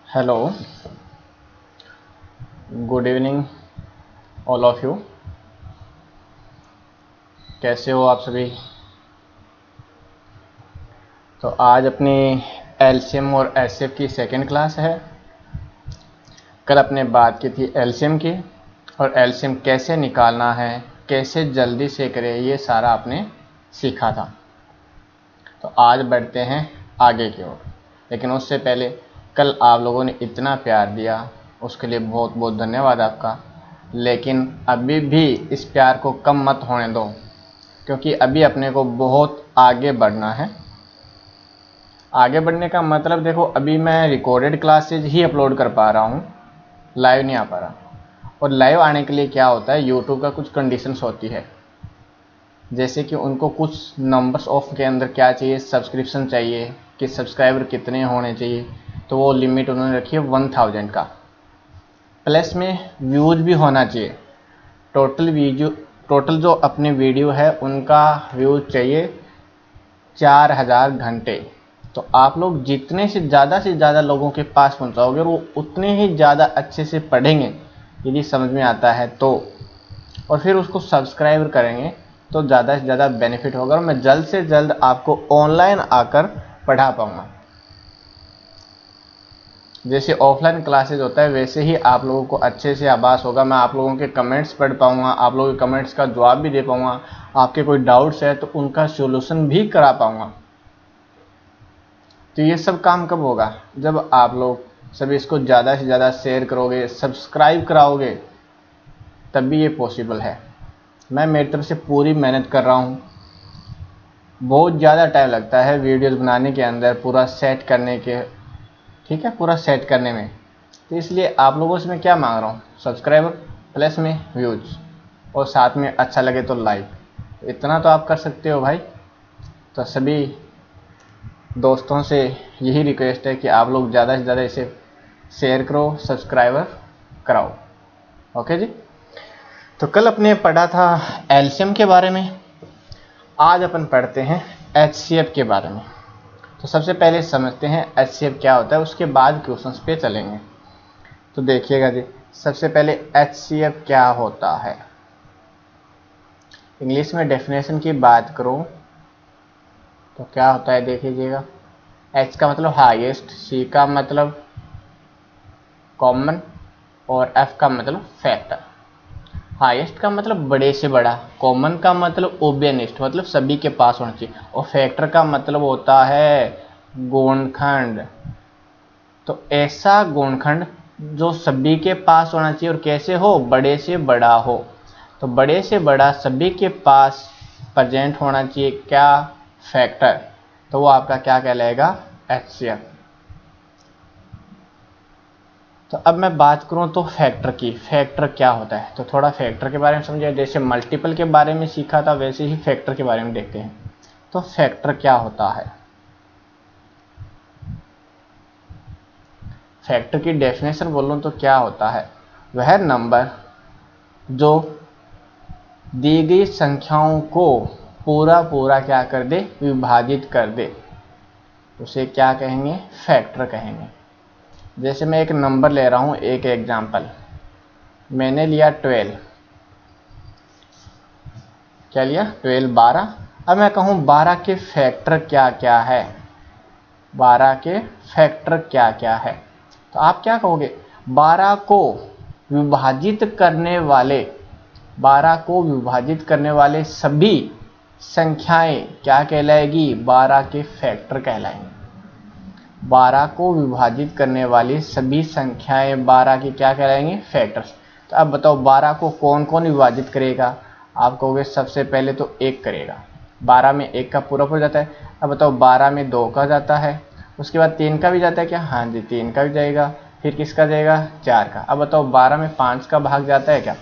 Hello, good evening all of you. कैसे हो आप सभी? तो आज अपनी एलसीएम और एचसीएफ की सेकंड क्लास है। कल अपने बात की थी एलसीएम की, और एलसीएम कैसे निकालना है, कैसे जल्दी से करें, ये सारा आपने सीखा था। तो आज बढ़ते हैं आगे की ओर, लेकिन उससे पहले कल आप लोगों ने इतना प्यार दिया, उसके लिए बहुत बहुत धन्यवाद आपका। लेकिन अभी भी इस प्यार को कम मत होने दो, क्योंकि अभी अपने को बहुत आगे बढ़ना है। आगे बढ़ने का मतलब देखो, अभी मैं रिकॉर्डेड क्लासेज ही अपलोड कर पा रहा हूँ, लाइव नहीं आ पा रहा। और लाइव आने के लिए क्या होता है, यूट्यूब का कुछ कंडीशंस होती है, जैसे कि उनको कुछ नंबर्स ऑफ के अंदर क्या चाहिए, सब्सक्रिप्शन चाहिए कि सब्सक्राइबर कितने होने चाहिए। तो वो लिमिट उन्होंने रखी है 1000 का, प्लस में व्यूज भी होना चाहिए। टोटल जो अपने वीडियो है उनका व्यूज चाहिए 4000 घंटे। तो आप लोग जितने से ज़्यादा लोगों के पास पहुंचाओगे, वो उतने ही ज़्यादा अच्छे से पढ़ेंगे यदि समझ में आता है तो, और फिर उसको सब्सक्राइब करेंगे तो ज़्यादा से ज़्यादा बेनिफिट होगा, और मैं जल्द से जल्द आपको ऑनलाइन आकर पढ़ा पाऊँगा। जैसे ऑफलाइन क्लासेज होता है वैसे ही आप लोगों को अच्छे से आभास होगा। मैं आप लोगों के कमेंट्स पढ़ पाऊँगा, आप लोगों के कमेंट्स का जवाब भी दे पाऊँगा, आपके कोई डाउट्स है तो उनका सॉल्यूशन भी करा पाऊँगा। तो ये सब काम कब होगा, जब आप लोग सभी इसको ज़्यादा से ज़्यादा शेयर करोगे, सब्सक्राइब कराओगे, तभी ये पॉसिबल है। मैं मेरी तरफ से पूरी मेहनत कर रहा हूँ। बहुत ज़्यादा टाइम लगता है वीडियोज़ बनाने के अंदर, पूरा सेट करने के, ठीक है, पूरा सेट करने में। तो इसलिए आप लोगों से मैं क्या मांग रहा हूँ, सब्सक्राइबर प्लस में व्यूज, और साथ में अच्छा लगे तो लाइक। इतना तो आप कर सकते हो भाई। तो सभी दोस्तों से यही रिक्वेस्ट है कि आप लोग ज़्यादा से ज़्यादा इसे शेयर करो, सब्सक्राइबर कराओ। ओके जी। तो कल अपने पढ़ा था एलसीएम के बारे में, आज अपन पढ़ते हैं एचसीएफ के बारे में। तो सबसे पहले समझते हैं एचसीएफ क्या होता है, उसके बाद क्वेश्चंस पे चलेंगे। तो देखिएगा जी, सबसे पहले एचसीएफ क्या होता है। इंग्लिश में डेफिनेशन की बात करूं तो क्या होता है, देख लीजिएगा। एच का मतलब हाईएस्ट, सी का मतलब कॉमन, और एफ का मतलब फैक्टर। हाईएस्ट का मतलब बड़े से बड़ा, कॉमन का मतलब ओबियनिस्ट, मतलब सभी के पास होना चाहिए, और फैक्टर का मतलब होता है गुणनखंड। तो ऐसा गुणनखंड जो सभी के पास होना चाहिए, और कैसे हो, बड़े से बड़ा हो। तो बड़े से बड़ा सभी के पास प्रेजेंट होना चाहिए क्या, फैक्टर। तो वो आपका क्या कहलाएगा, एचसीएफ। तो अब मैं बात करूं तो फैक्टर की, फैक्टर क्या होता है। तो थोड़ा फैक्टर के बारे में समझिए। जैसे मल्टीपल के बारे में सीखा था, वैसे ही फैक्टर के बारे में देखते हैं। तो फैक्टर क्या होता है, फैक्टर की डेफिनेशन बोलूं तो क्या होता है, वह नंबर जो दी गई संख्याओं को पूरा क्या कर दे, विभाजित कर दे, उसे क्या कहेंगे, फैक्टर कहेंगे। जैसे मैं एक नंबर ले रहा हूं, एक एग्जांपल, मैंने लिया 12, क्या लिया, 12, 12। अब मैं कहूं 12 के फैक्टर क्या क्या है, 12 के फैक्टर क्या क्या है। तो आप क्या कहोगे, 12 को विभाजित करने वाले, 12 को विभाजित करने वाले सभी संख्याएं क्या कहलाएगी, 12 के फैक्टर कहलाएंगे। 12 को विभाजित करने वाली सभी संख्याएं 12 की क्या कहलाएंगी, फैक्टर्स। तो अब बताओ 12 को कौन कौन विभाजित करेगा। आप कहोगे सबसे पहले तो 1 करेगा, 12 में 1 का पूरा जाता है। अब बताओ 12 में 2 का जाता है, उसके बाद 3 का भी जाता है क्या, हाँ जी 3 का भी जाएगा, फिर किसका जाएगा, 4 का। अब बताओ 12 में 5 का भाग जाता है क्या,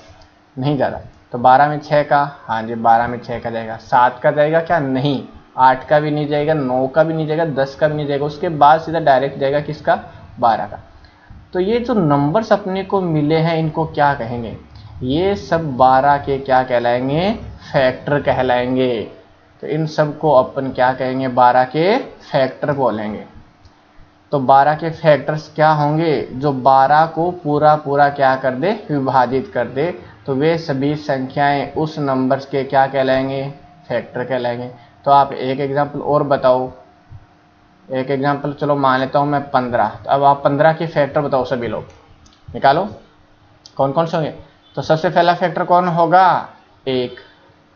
नहीं जाता। तो 12 में 6 का, हाँ जी 12 में 6 का जाएगा। 7 का जाएगा क्या, नहीं। 8 का भी नहीं जाएगा, 9 का भी नहीं जाएगा, 10 का भी नहीं जाएगा। उसके बाद सीधा डायरेक्ट जाएगा किसका, 12 का। तो ये जो नंबर्स अपने को मिले हैं, इनको क्या कहेंगे, ये सब 12 के क्या कहलाएंगे, फैक्टर कहलाएंगे। तो इन सब को अपन क्या कहेंगे, 12 के फैक्टर बोलेंगे। तो 12 के फैक्टर्स क्या होंगे, जो 12 को पूरा पूरा क्या कर दे, विभाजित कर दे, तो वे सभी संख्याएं उस नंबर्स के क्या कहलाएंगे, फैक्टर कहलाएंगे। तो आप एक एग्जांपल और बताओ, एक एग्जांपल चलो मान लेता हूं मैं 15। तो अब आप 15 के फैक्टर बताओ, सभी लोग निकालो कौन कौन से होंगे। तो सबसे पहला फैक्टर कौन होगा, 1,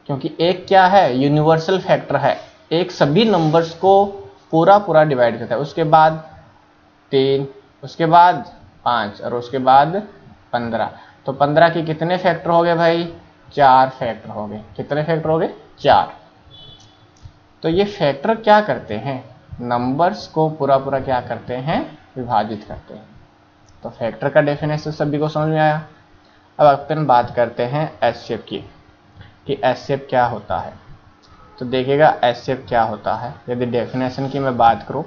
क्योंकि 1 क्या है, यूनिवर्सल फैक्टर है, 1 सभी नंबर्स को पूरा पूरा डिवाइड करता है। उसके बाद 3, उसके बाद 5 और उसके बाद 15। तो 15 के कितने फैक्टर हो गए भाई, 4 फैक्टर हो गए। कितने फैक्टर हो गए, 4। तो ये फैक्टर क्या करते हैं, नंबर्स को पूरा पूरा क्या करते हैं, विभाजित करते हैं। तो फैक्टर का डेफिनेशन सभी को समझ में आया। अब अपन बात करते हैं एचसीएफ की, कि एचसीएफ क्या होता है। तो देखिएगा एचसीएफ क्या होता है, यदि डेफिनेशन की मैं बात करूं,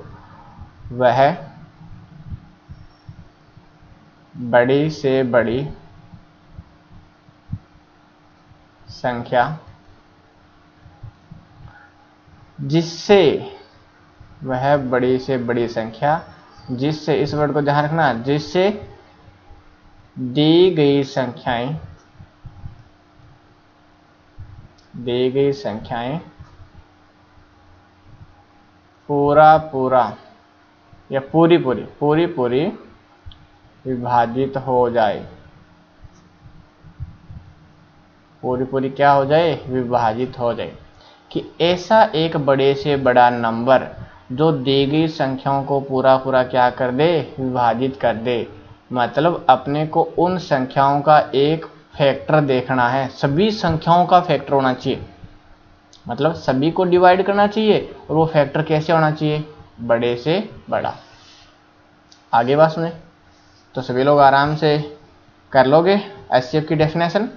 वह बड़ी से बड़ी संख्या जिससे, वह बड़ी से बड़ी संख्या जिससे, इस वर्ड को ध्यान रखना, जिससे दी गई संख्याएं पूरा पूरा या पूरी पूरी विभाजित हो जाए, पूरी पूरी क्या हो जाए, विभाजित हो जाए। कि ऐसा एक बड़े से बड़ा नंबर जो दी गई संख्याओं को पूरा पूरा क्या कर दे, विभाजित कर दे। मतलब अपने को उन संख्याओं का एक फैक्टर देखना है, सभी संख्याओं का फैक्टर होना चाहिए, मतलब सभी को डिवाइड करना चाहिए, और वो फैक्टर कैसे होना चाहिए, बड़े से बड़ा। आगे बात सुने, तो सभी लोग आराम से कर लोगे। एचसीएफ की डेफिनेशन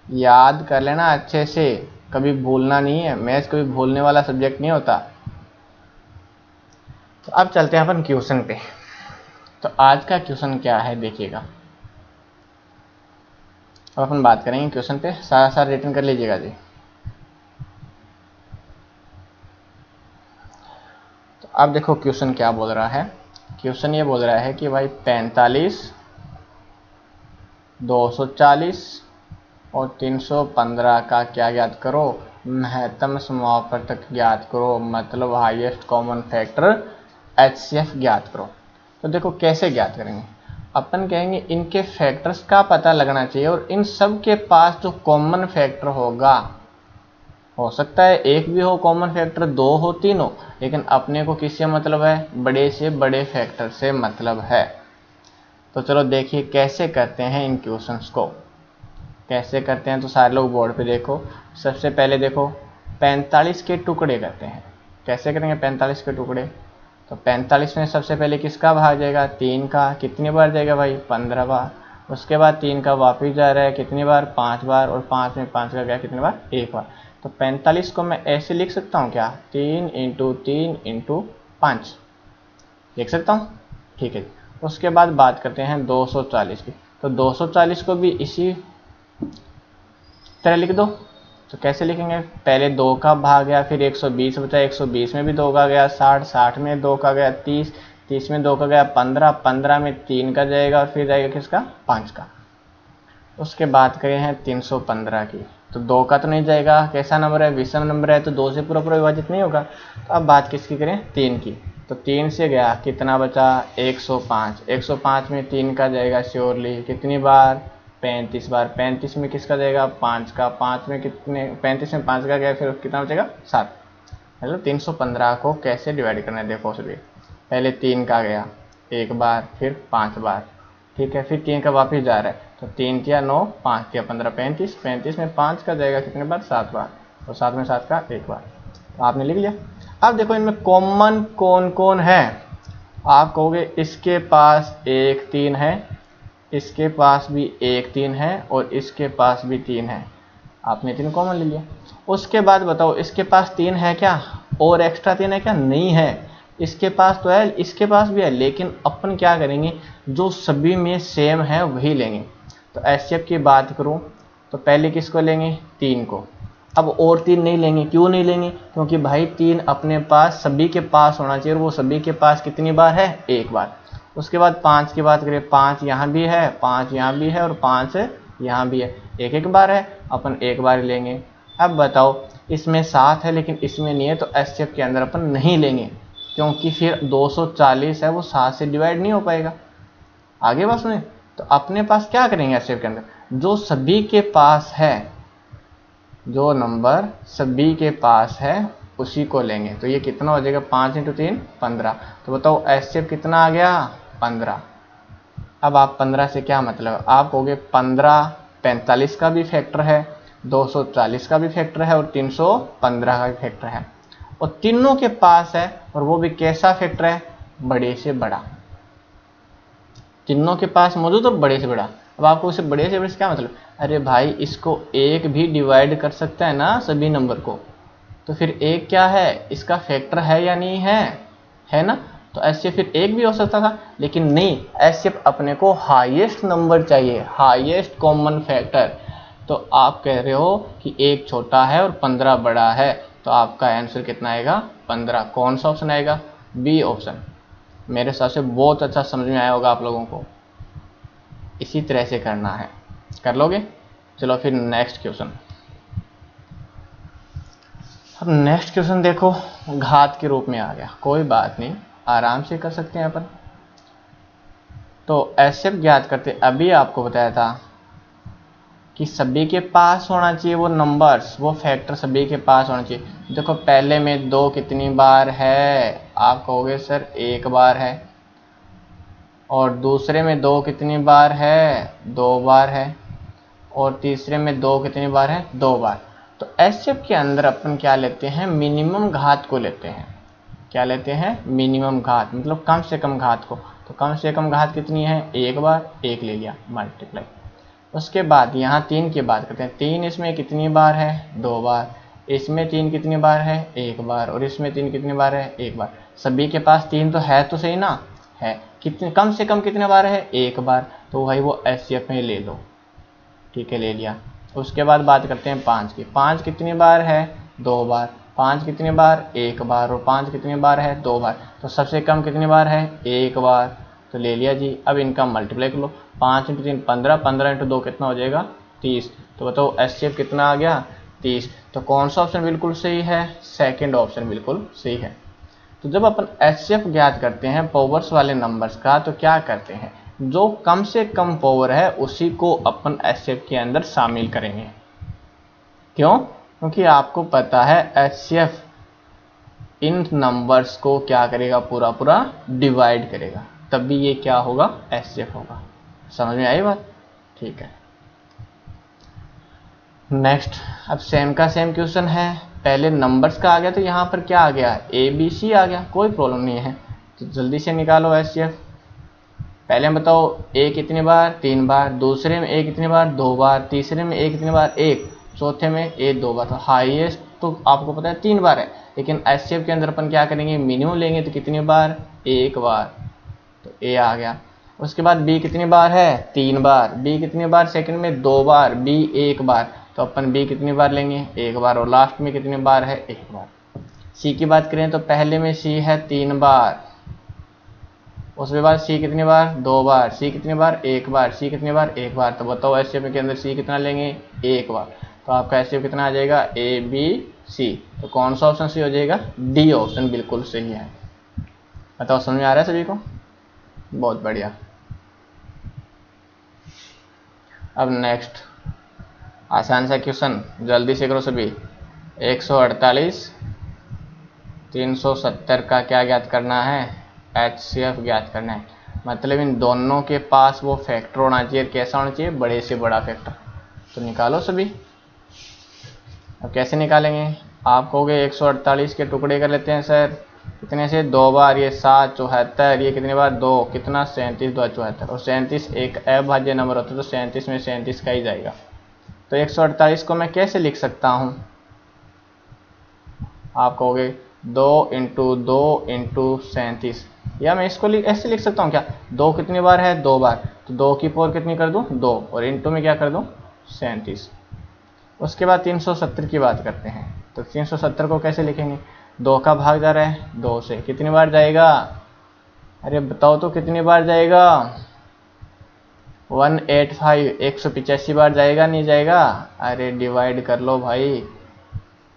याद कर लेना अच्छे से, कभी भूलना नहीं है, मैथ्स कभी भूलने वाला सब्जेक्ट नहीं होता। तो अब चलते हैं अपन क्वेश्चन पे। तो आज का क्वेश्चन क्या है देखिएगा, अब अपन बात करेंगे क्वेश्चन पे, सारा सारा रिटर्न कर लीजिएगा जी। तो अब देखो क्वेश्चन क्या बोल रहा है, क्वेश्चन ये बोल रहा है कि भाई 45, 240 और 315 का क्या ज्ञात करो, महत्तम समापवर्तक ज्ञात करो, मतलब हाईएस्ट कॉमन फैक्टर एचसीएफ ज्ञात करो। तो देखो कैसे ज्ञात करेंगे, अपन कहेंगे इनके फैक्टर्स का पता लगना चाहिए, और इन सब के पास जो कॉमन फैक्टर होगा, हो सकता है एक भी हो कॉमन फैक्टर, 2 हो, 3 हो, लेकिन अपने को किससे मतलब है, बड़े से बड़े फैक्टर से मतलब है। तो चलो देखिए कैसे करते हैं इन क्वेश्चंस को, कैसे करते हैं। तो सारे लोग बोर्ड पे देखो। सबसे पहले देखो 45 के टुकड़े करते हैं, कैसे करेंगे 45 के टुकड़े। तो 45 में सबसे पहले किसका भाग जाएगा, 3 का। कितनी बार जाएगा भाई, 15 बार। उसके बाद 3 का वापिस जा रहा है कितनी बार, 5 बार, और 5 में 5 का गया कितनी बार, 1 बार। तो 45 को मैं ऐसे लिख सकता हूँ क्या, 3 × 3 × 5 लिख सकता हूँ, ठीक है। उसके बाद बात करते हैं 240 की। तो 240 को भी इसी तरह लिख दो। तो कैसे लिखेंगे, पहले 2 का भाग गया, फिर 120 बचा, 120 में भी 2 का गया, 60, 60 में 2 का गया, 30, 30 में 2 का गया, 15, 15 में 3 का जाएगा, और फिर जाएगा किसका, 5 का। उसके बाद करें हैं 315 की। तो 2 का तो नहीं जाएगा, कैसा नंबर है, विषम नंबर है, तो 2 से पूरा पूरा विभाजित नहीं होगा। तो अब बात किसकी करें, 3 की। तो 3 से गया, कितना बचा, 105, 105 में 3 का जाएगा श्योरली, कितनी बार, 35 बार। 35 में किसका जाएगा, 5 का। 5 में कितने, 35 में 5 का गया, फिर कितना बचेगा, 7। मतलब 315 को कैसे डिवाइड करना है, देखो सभी। पहले 3 का गया 1 बार, फिर 5 बार, ठीक है, फिर 3 का वापिस जा रहा है। तो 3 किया 9, 5 किया 15, 35, 35 में 5 का जाएगा कितने बार, 7 बार, और 7 में 7 का 1 बार। तो आपने लिख लिया। अब देखो इनमें कॉमन कौन कौन है, आप कहोगे इसके पास 1 3 है, इसके पास भी 1 3 है, और इसके पास भी 3 है। आपने 3 कॉमन ले लिया। उसके बाद बताओ इसके पास 3 है क्या, और एक्स्ट्रा 3 है क्या, नहीं है। इसके पास तो है, इसके पास भी है, लेकिन अपन क्या करेंगे, जो सभी में सेम है वही लेंगे। तो एचसीएफ की बात करूं तो पहले किसको लेंगे, 3 को। अब और 3 नहीं लेंगे, क्यों नहीं लेंगे? क्योंकि भाई 3 अपने पास सभी के पास होना चाहिए, और वो सभी के पास कितनी बार है? एक बार। उसके बाद 5 की बात करें, 5 यहाँ भी है, 5 यहाँ भी है, और 5 यहाँ भी है, एक एक बार है, अपन एक बार ही लेंगे। अब बताओ, इसमें 7 है लेकिन इसमें नहीं है, तो एचसीएफ के अंदर अपन नहीं लेंगे, क्योंकि फिर 240 है वो 7 से डिवाइड नहीं हो पाएगा। आगे बात सुने, तो अपने पास क्या करेंगे एचसीएफ के अंदर, जो सभी के पास है, जो नंबर सभी के पास है उसी को लेंगे। तो ये कितना हो जाएगा? 5 × 3 15। तो बताओ एचसीएफ कितना आ गया? 15। अब आप 15 से क्या मतलब, आप कहोगे 15 45 का भी फैक्टर है, 240 का भी फैक्टर है, और 315 का भी फैक्टर है, और तीनों के पास है, और वो भी कैसा फैक्टर है? बड़े से बड़ा। तीनों के पास मौजूद है बड़े से बड़ा। अब आपको इसे बड़े से बड़े से क्या मतलब, अरे भाई इसको एक भी डिवाइड कर सकता है ना सभी नंबर को, तो फिर एक क्या है? इसका फैक्टर है या नहीं है? है ना? तो एचसीएफ फिर एक भी हो सकता था, लेकिन नहीं, एचसीएफ अपने को हाईएस्ट नंबर चाहिए, हाईएस्ट कॉमन फैक्टर। तो आप कह रहे हो कि एक छोटा है और 15 बड़ा है, तो आपका आंसर कितना आएगा? 15। कौन सा ऑप्शन आएगा? B option. मेरे हिसाब से बहुत अच्छा समझ में आया होगा आप लोगों को। इसी तरह से करना है, कर लोगे? चलो फिर नेक्स्ट क्वेश्चन। अब नेक्स्ट क्वेश्चन देखो, घात के रूप में आ गया, कोई बात नहीं, आराम से कर सकते हैं अपन। तो एचसीएफ ज्ञात करते, अभी आपको बताया था कि सभी के पास होना चाहिए वो नंबर्स, वो फैक्टर सभी के पास होना चाहिए। देखो पहले में 2 कितनी बार है? आप कहोगे सर 1 बार है, और दूसरे में 2 कितनी बार है? 2 बार है, और तीसरे में 2 कितनी बार है? 2 बार। तो एचसीएफ के अंदर अपन क्या लेते हैं? मिनिमम घात को लेते हैं। क्या लेते हैं? मिनिमम घात, मतलब कम से कम घात को। तो कम से कम घात कितनी है? 1 बार, 1 ले लिया, मल्टीप्लाई। उसके बाद यहाँ 3 की बात करते हैं, 3 इसमें कितनी बार है? 2 बार। इसमें 3 कितनी बार है? 1 बार। और इसमें 3 कितनी बार है? 1 बार। सभी के पास 3 तो है, तो सही ना? है। कितने कम से कम कितने बार है? 1 बार। तो भाई वो एचसीएफ में ले लो, ठीक है, ले लिया। उसके बाद बात करते हैं 5 की। 5 कितनी बार है? 2 बार। 5 कितनी बार? 1 बार। और 5 कितनी बार है? 2 बार। तो सबसे कम कितनी बार है? 1 बार। तो ले लिया जी। अब इनका मल्टीप्लाई कर लो, 5 × 3 15, 15 × 2 कितना हो जाएगा? 30। तो बताओ एचसीएफ कितना आ गया? 30। तो कौन सा ऑप्शन बिल्कुल सही है? सेकंड ऑप्शन बिल्कुल सही है। तो जब अपन एचसीएफ ज्ञात करते हैं पावर्स वाले नंबर्स का, तो क्या करते हैं? जो कम से कम पावर है उसी को अपन एचसीएफ के अंदर शामिल करेंगे। क्यों? क्योंकि आपको पता है एचसीएफ इन नंबर्स को क्या करेगा? पूरा पूरा डिवाइड करेगा, तभी ये क्या होगा? एचसीएफ होगा। समझ में आई बात? ठीक है। नेक्स्ट, अब सेम का सेम क्वेश्चन है, पहले नंबर्स का आ गया, तो यहाँ पर क्या आ गया? ABC आ गया, कोई प्रॉब्लम नहीं है। तो जल्दी से निकालो एचसीएफ। पहले बताओ A कितनी बार? 3 बार। दूसरे में A कितनी बार? 2 बार। तीसरे में A कितनी बार? 1। चौथे में A 2 बार। तो हाईएस्ट तो आपको पता है 3 बार है, लेकिन एचसीएफ के अंदर अपन क्या करेंगे? मिनिमम लेंगे, तो कितनी बार? 1 बार। तो A आ गया। उसके बाद B कितनी बार है? 3 बार। B कितनी बार? सेकंड में 2 बार। B 1 बार। तो अपन B कितनी बार लेंगे? 1 बार। और लास्ट में कितनी बार है? 1 बार। C की बात करें तो पहले में C है 3 बार। उसके बाद C कितनी बार? 2 बार। C कितनी बार? 1 बार। C कितनी बार? 1 बार। तो बताओ एचसीएफ के अंदर C कितना लेंगे? 1 बार। तो आपका एचसीएफ कितना आ जाएगा? ABC। तो कौन सा ऑप्शन सही हो जाएगा? डी ऑप्शन बिल्कुल सही है। बताओ समझ में आ रहा है सभी को? बहुत बढ़िया। अब नेक्स्ट आसान सा क्वेश्चन, जल्दी से करो सभी। 148 370 का क्या ज्ञात करना है? एचसीएफ ज्ञात करना है। मतलब इन दोनों के पास वो फैक्टर होना चाहिए, कैसा होना चाहिए? बड़े से बड़ा फैक्टर। तो निकालो सभी। अब कैसे निकालेंगे? आप कहोगे 148 के टुकड़े कर लेते हैं सर, कितने से? 2 बार। ये 7 74, ये कितनी बार? 2। कितना? 37 2 74। और 37 एक अभाज्य नंबर होता है, तो 37 में 37 का ही जाएगा। तो 148 को मैं कैसे लिख सकता हूँ? आप कहोगे 2 × 2 × 37, या मैं इसको ऐसे लिख सकता हूँ क्या? 2 कितनी बार है? 2 बार। तो 2 की पावर कितनी कर दूँ? 2, और इंटू में क्या कर दूँ? 37। उसके बाद 370 की बात करते हैं। तो 370 को कैसे लिखेंगे, 2 का भाग जा रहा है 2 से, कितनी बार जाएगा, अरे बताओ तो कितनी बार जाएगा, 185 185 बार जाएगा नहीं जाएगा। अरे डिवाइड कर लो भाई,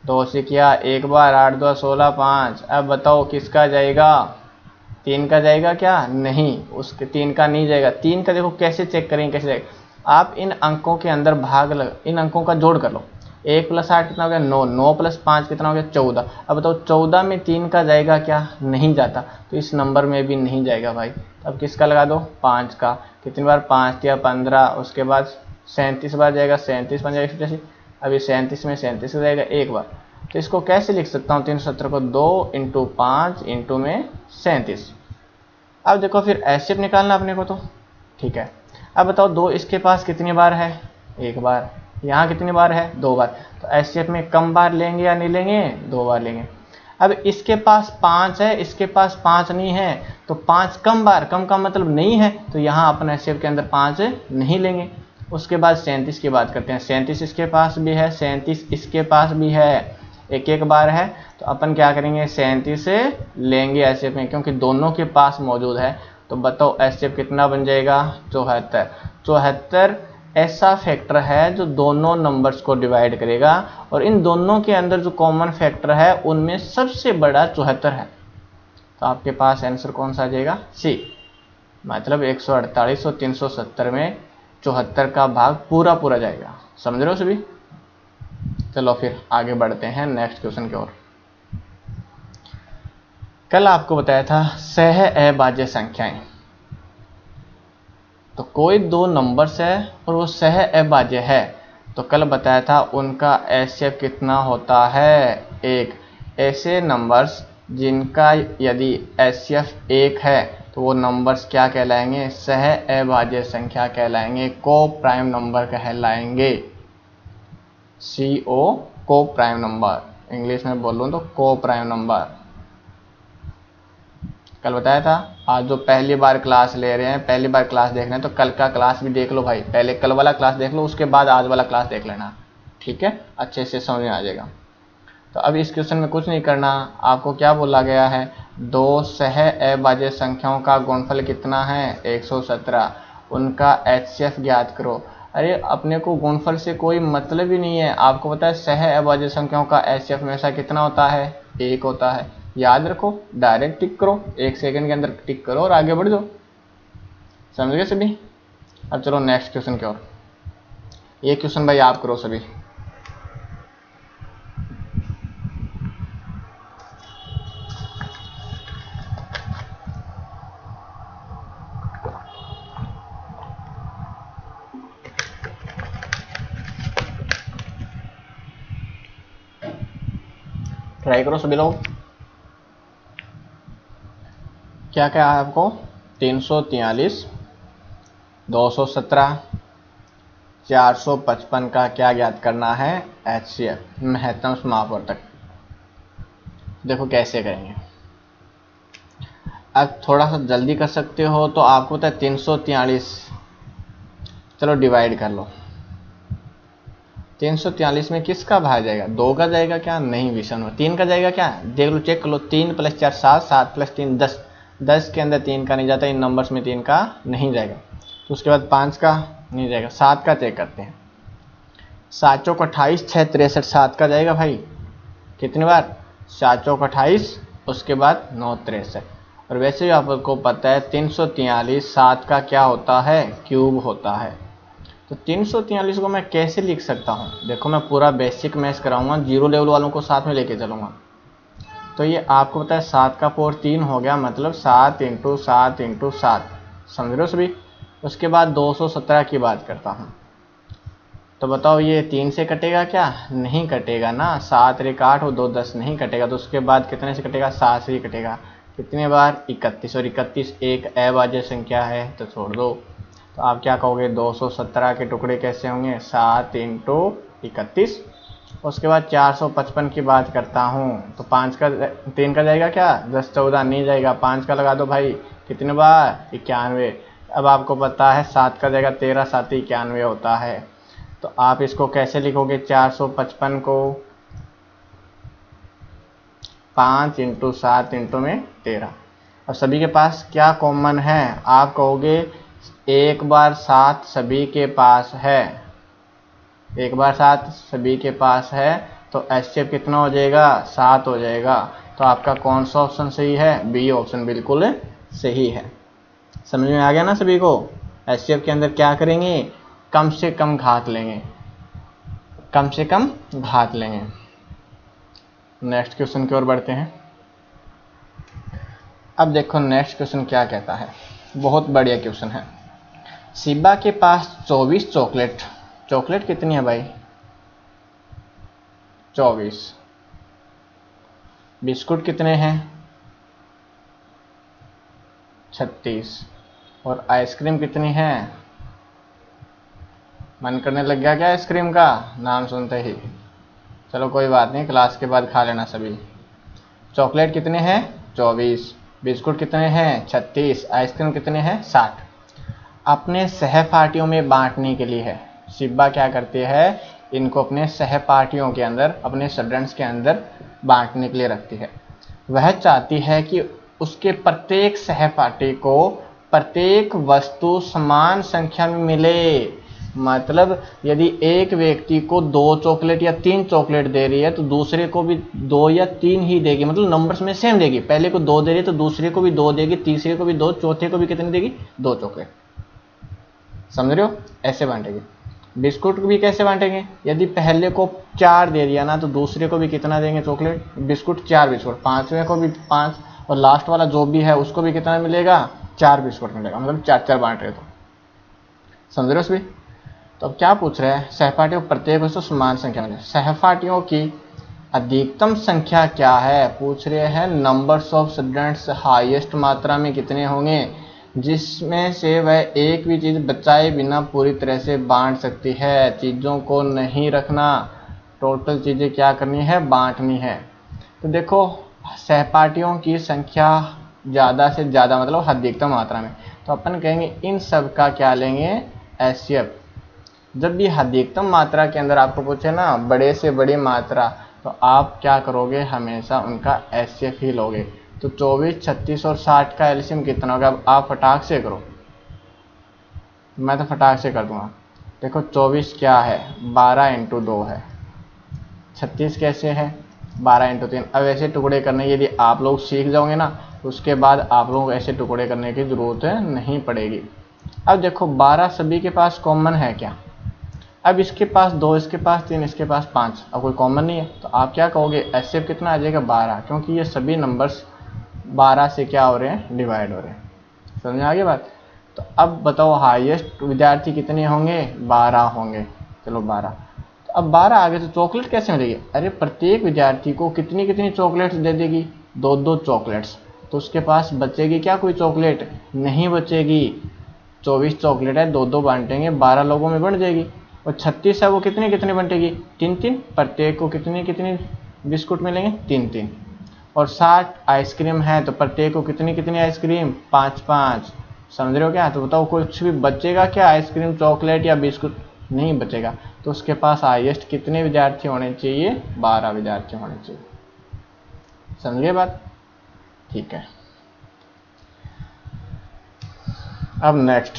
2 से किया 1 बार, 8 2 16 5। अब बताओ किसका जाएगा, 3 का जाएगा क्या, नहीं, उसके 3 का नहीं जाएगा। 3 का देखो कैसे चेक करेंगे, कैसे जाएगा, आप इन अंकों के अंदर इन अंकों का जोड़ कर लो। 1 + 8 कितना हो गया 9, 9 + 5 कितना हो गया 14। अब बताओ 14 में 3 का जाएगा क्या, नहीं जाता, तो इस नंबर में भी नहीं जाएगा भाई। अब किसका लगा दो, 5 का, कितनी बार 5 या 15, उसके बाद 37 बार जाएगा, 37 5 185। अभी 37 में 37 का जाएगा 1 बार। तो इसको कैसे लिख सकता हूँ 370 को, 2 × 5 × में 37। अब देखो फिर एचसीएफ निकालना अपने को, तो ठीक है। अब बताओ 2 इसके पास कितनी बार है, 1 बार, यहाँ कितनी बार है 2 बार। तो एचसीएफ में कम बार लेंगे या नहीं लेंगे, 2 बार लेंगे। अब इसके पास 5 है, इसके पास 5 नहीं है, तो 5 कम बार, कम का मतलब नहीं है, तो यहाँ अपन एचसीएफ के अंदर 5 नहीं लेंगे। उसके बाद 37 की बात करते हैं। 37 इसके पास भी है, 37 इसके पास भी है, एक एक बार है, तो अपन क्या करेंगे 37 से लेंगे एचसीएफ में, क्योंकि दोनों के पास मौजूद है। तो बताओ एचसीएफ कितना बन जाएगा, 74। 74 ऐसा फैक्टर है जो दोनों नंबर्स को डिवाइड करेगा, और इन दोनों के अंदर जो कॉमन फैक्टर है उनमें सबसे बड़ा 74 है। तो आपके पास आंसर कौन सा आ जाएगा, सी, मतलब 148 और 370 में 74 का भाग पूरा पूरा जाएगा। समझ रहे हो सभी। चलो फिर आगे बढ़ते हैं नेक्स्ट क्वेश्चन की ओर। कल आपको बताया था सह अभाज्य संख्याएं, तो कोई 2 नंबर्स है और वो सह अभाज्य है, तो कल बताया था उनका एचसीएफ कितना होता है, 1। ऐसे नंबर्स जिनका यदि एचसीएफ 1 है तो वो नंबर्स क्या कहलाएंगे, सह अभाज्य संख्या कहलाएंगे, को प्राइम नंबर कहलाएंगे, CO को प्राइम नंबर, इंग्लिश में बोल लूँ तो को प्राइम नंबर। कल बताया था। आज जो पहली बार क्लास ले रहे हैं, पहली बार क्लास देख रहे हैं, तो कल का क्लास भी देख लो भाई, पहले कल वाला क्लास देख लो, उसके बाद आज वाला क्लास देख लेना, ठीक है, अच्छे से समझ में आ जाएगा। तो अब इस क्वेश्चन में कुछ नहीं करना, आपको क्या बोला गया है, 2 सह अभाज्य संख्याओं का गुणनफल कितना है, 117, उनका एचसीएफ ज्ञात करो। अरे अपने को गुणनफल से कोई मतलब ही नहीं है, आपको पता है सह अभाज्य संख्याओं का एचसीएफ हमेशा कितना होता है, 1 होता है। याद रखो, डायरेक्ट टिक करो, 1 सेकंड के अंदर टिक करो और आगे बढ़ जाओ। समझ गए सभी। अब चलो नेक्स्ट क्वेश्चन की ओर। ये क्वेश्चन भाई आप करो सभी। ट्राई करो सभी लोग। क्या क्या है आपको, 343, 217, 455 का क्या ज्ञात करना है, एचसीएफ, महत्तम समापवर्तक। देखो कैसे करेंगे। अब थोड़ा सा जल्दी कर सकते हो तो आपको पता है 343, चलो डिवाइड कर लो। 343 में किसका भाग जाएगा, 2 का जाएगा क्या, नहीं विषम, 3 का जाएगा क्या, देख लो चेक कर लो। 3 + 4 7, 7 + 3 10, 10 के अंदर 3 का नहीं जाता, इन नंबर्स में 3 का नहीं जाएगा। तो उसके बाद 5 का नहीं जाएगा, 7 का चेक करते हैं। 7 चौक 28, 6 63, 7 का जाएगा भाई, कितनी बार, 7 चौक 28, उसके बाद 9 63। और वैसे भी आपको पता है 343 7 का क्या होता है, क्यूब होता है। तो 343 को मैं कैसे लिख सकता हूँ, देखो मैं पूरा बेसिक मैथ्स कराऊंगा, 0 लेवल वालों को साथ में लेके चलूंगा। तो ये आपको पता है 7 का पावर 3 हो गया, मतलब 7 × 7 × 7, समझ रहे हो सभी। उसके बाद 217 की बात करता हूँ, तो बताओ ये 3 से कटेगा क्या, नहीं कटेगा ना, 7 × 8 और 2 10, नहीं कटेगा। तो उसके बाद कितने से कटेगा, 7 से ही कटेगा। कितने बार, 31, और 31 एक अभाज्य संख्या है, तो छोड़ दो। तो आप क्या कहोगे, 217 के टुकड़े कैसे होंगे, 7 × 31। उसके बाद 455 की बात करता हूँ, तो 3 का जाएगा क्या, 10 14 नहीं जाएगा, 5 का लगा दो भाई, कितने बार, 91। अब आपको पता है 7 का जाएगा, 13 7 91 होता है। तो आप इसको कैसे लिखोगे, 455 को 5 × 7 × में 13। और सभी के पास क्या कॉमन है, आप कहोगे 1 बार 7 सभी के पास है, 1 बार 7 सभी के पास है, तो एचसीएफ कितना हो जाएगा, 7 हो जाएगा। तो आपका कौन सा ऑप्शन सही है, बी ऑप्शन बिल्कुल सही है। समझ में आ गया ना सभी को। एचसीएफ के अंदर क्या करेंगे, कम से कम घात लेंगे, कम से कम घात लेंगे। नेक्स्ट क्वेश्चन की ओर बढ़ते हैं। अब देखो नेक्स्ट क्वेश्चन क्या कहता है, बहुत बढ़िया क्वेश्चन है। शिबा के पास 24 चॉकलेट, चॉकलेट कितनी है भाई, 24। बिस्कुट कितने हैं, 36। और आइसक्रीम कितनी है, मन करने लग गया क्या आइसक्रीम का नाम सुनते ही। चलो कोई बात नहीं, क्लास के बाद खा लेना सभी। चॉकलेट कितने हैं, 24। बिस्कुट कितने हैं, 36। आइसक्रीम कितने हैं, 60। अपने सहपाठियों में बांटने के लिए है, शिबा क्या करती है, इनको अपने सहपाठियों के अंदर, अपने स्टूडेंट्स के अंदर बांटने के लिए रखती है। वह चाहती है कि उसके प्रत्येक सहपाठी को प्रत्येक वस्तु समान संख्या में मिले। मतलब यदि एक व्यक्ति को 2 चॉकलेट या 3 चॉकलेट दे रही है तो दूसरे को भी 2 या 3 ही देगी, मतलब नंबर्स में सेम देगी। पहले को 2 दे रही है तो दूसरे को भी 2 देगी, तीसरे को भी 2, चौथे को भी कितनी देगी, 2 चॉकलेट। समझ रहे हो, ऐसे बांटेगी। बिस्कुट भी कैसे बांटेंगे, यदि पहले को 4 दे दिया ना तो दूसरे को भी कितना देंगे चॉकलेट, बिस्कुट 4 बिस्कुट, पांचवें को भी 5, और लास्ट वाला जो भी है उसको भी कितना मिलेगा, 4 बिस्कुट मिलेगा, मतलब 4-4 बांट रहे। तो समझ रहे हो सभी। तो अब क्या पूछ रहे हैं, सहपाठियों प्रत्येक वस्तु समान संख्या में, सहपाठियों की अधिकतम संख्या क्या है, पूछ रहे हैं नंबर्स ऑफ स्टूडेंट्स हाईएस्ट मात्रा में कितने होंगे जिसमें से वह एक भी चीज बचाए बिना पूरी तरह से बांट सकती है। चीजों को नहीं रखना, टोटल चीजें क्या करनी है, बांटनी है। तो देखो सहपाठियों की संख्या ज़्यादा से ज़्यादा मतलब अधिकतम मात्रा में, तो अपन कहेंगे इन सब का क्या लेंगे, एचसीएफ। जब भी अधिकतम मात्रा के अंदर आपको पूछे ना बड़े से बड़ी मात्रा, तो आप क्या करोगे, हमेशा उनका एचसीएफ ही लोगे। तो 24, 36 और 60 का एलसीएम कितना होगा, अब आप फटाक से करो, मैं तो फटाक से कर दूंगा। देखो 24 क्या है, 12 × 2 है, 36 कैसे है, 12 × 3। अब ऐसे टुकड़े करने यदि आप लोग सीख जाओगे ना, उसके बाद आप लोग ऐसे टुकड़े करने की ज़रूरत नहीं पड़ेगी। अब देखो 12 सभी के पास कॉमन है क्या, अब इसके पास 2, इसके पास 3, इसके पास 5, अब कोई कॉमन नहीं है, तो आप क्या कहोगे, एचसीएफ कितना आ जाएगा, 12, क्योंकि ये सभी नंबर्स 12 से क्या हो रहे हैं, डिवाइड हो रहे हैं। समझ में आ गई बात। तो अब बताओ हाईएस्ट विद्यार्थी कितने होंगे, 12 होंगे। चलो 12, तो अब 12 आगे तो चॉकलेट कैसे मिलेगी, अरे प्रत्येक विद्यार्थी को कितनी कितनी चॉकलेट्स दे देगी, 2-2 चॉकलेट्स, तो उसके पास बचेगी क्या कोई चॉकलेट, नहीं बचेगी। 24 चॉकलेट है, 2-2 बांटेंगे, 12 लोगों में बंट जाएगी। और 36 है, वो कितनी कितनी बंटेगी, 3-3, प्रत्येक को कितनी कितनी बिस्कुट मिलेंगे, 3-3। और 60 आइसक्रीम है, तो प्रत्येक को कितनी कितनी आइसक्रीम, 5-5। समझ रहे हो क्या, तो बताओ कुछ भी बचेगा क्या, आइसक्रीम चॉकलेट या बिस्कुट, नहीं बचेगा। तो उसके पास हाईएस्ट कितने विद्यार्थी होने चाहिए, 12 विद्यार्थी होने चाहिए। समझिए बात, ठीक है। अब नेक्स्ट,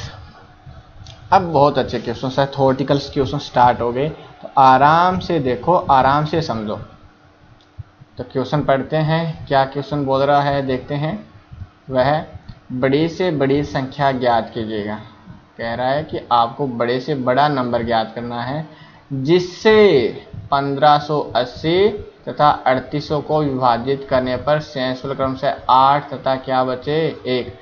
अब बहुत अच्छे क्वेश्चन है, थ्योरेटिकल क्वेश्चन स्टार्ट हो गए, तो आराम से देखो, आराम से समझो। तो क्वेश्चन पढ़ते हैं, क्या क्वेश्चन बोल रहा है देखते हैं। वह बड़ी से बड़ी संख्या ज्ञात कीजिएगा, कह रहा है कि आपको बड़े से बड़ा नंबर ज्ञात करना है जिससे 1580 तथा 3800 को विभाजित करने पर शेषफल क्रम से 8 तथा क्या बचे, 1।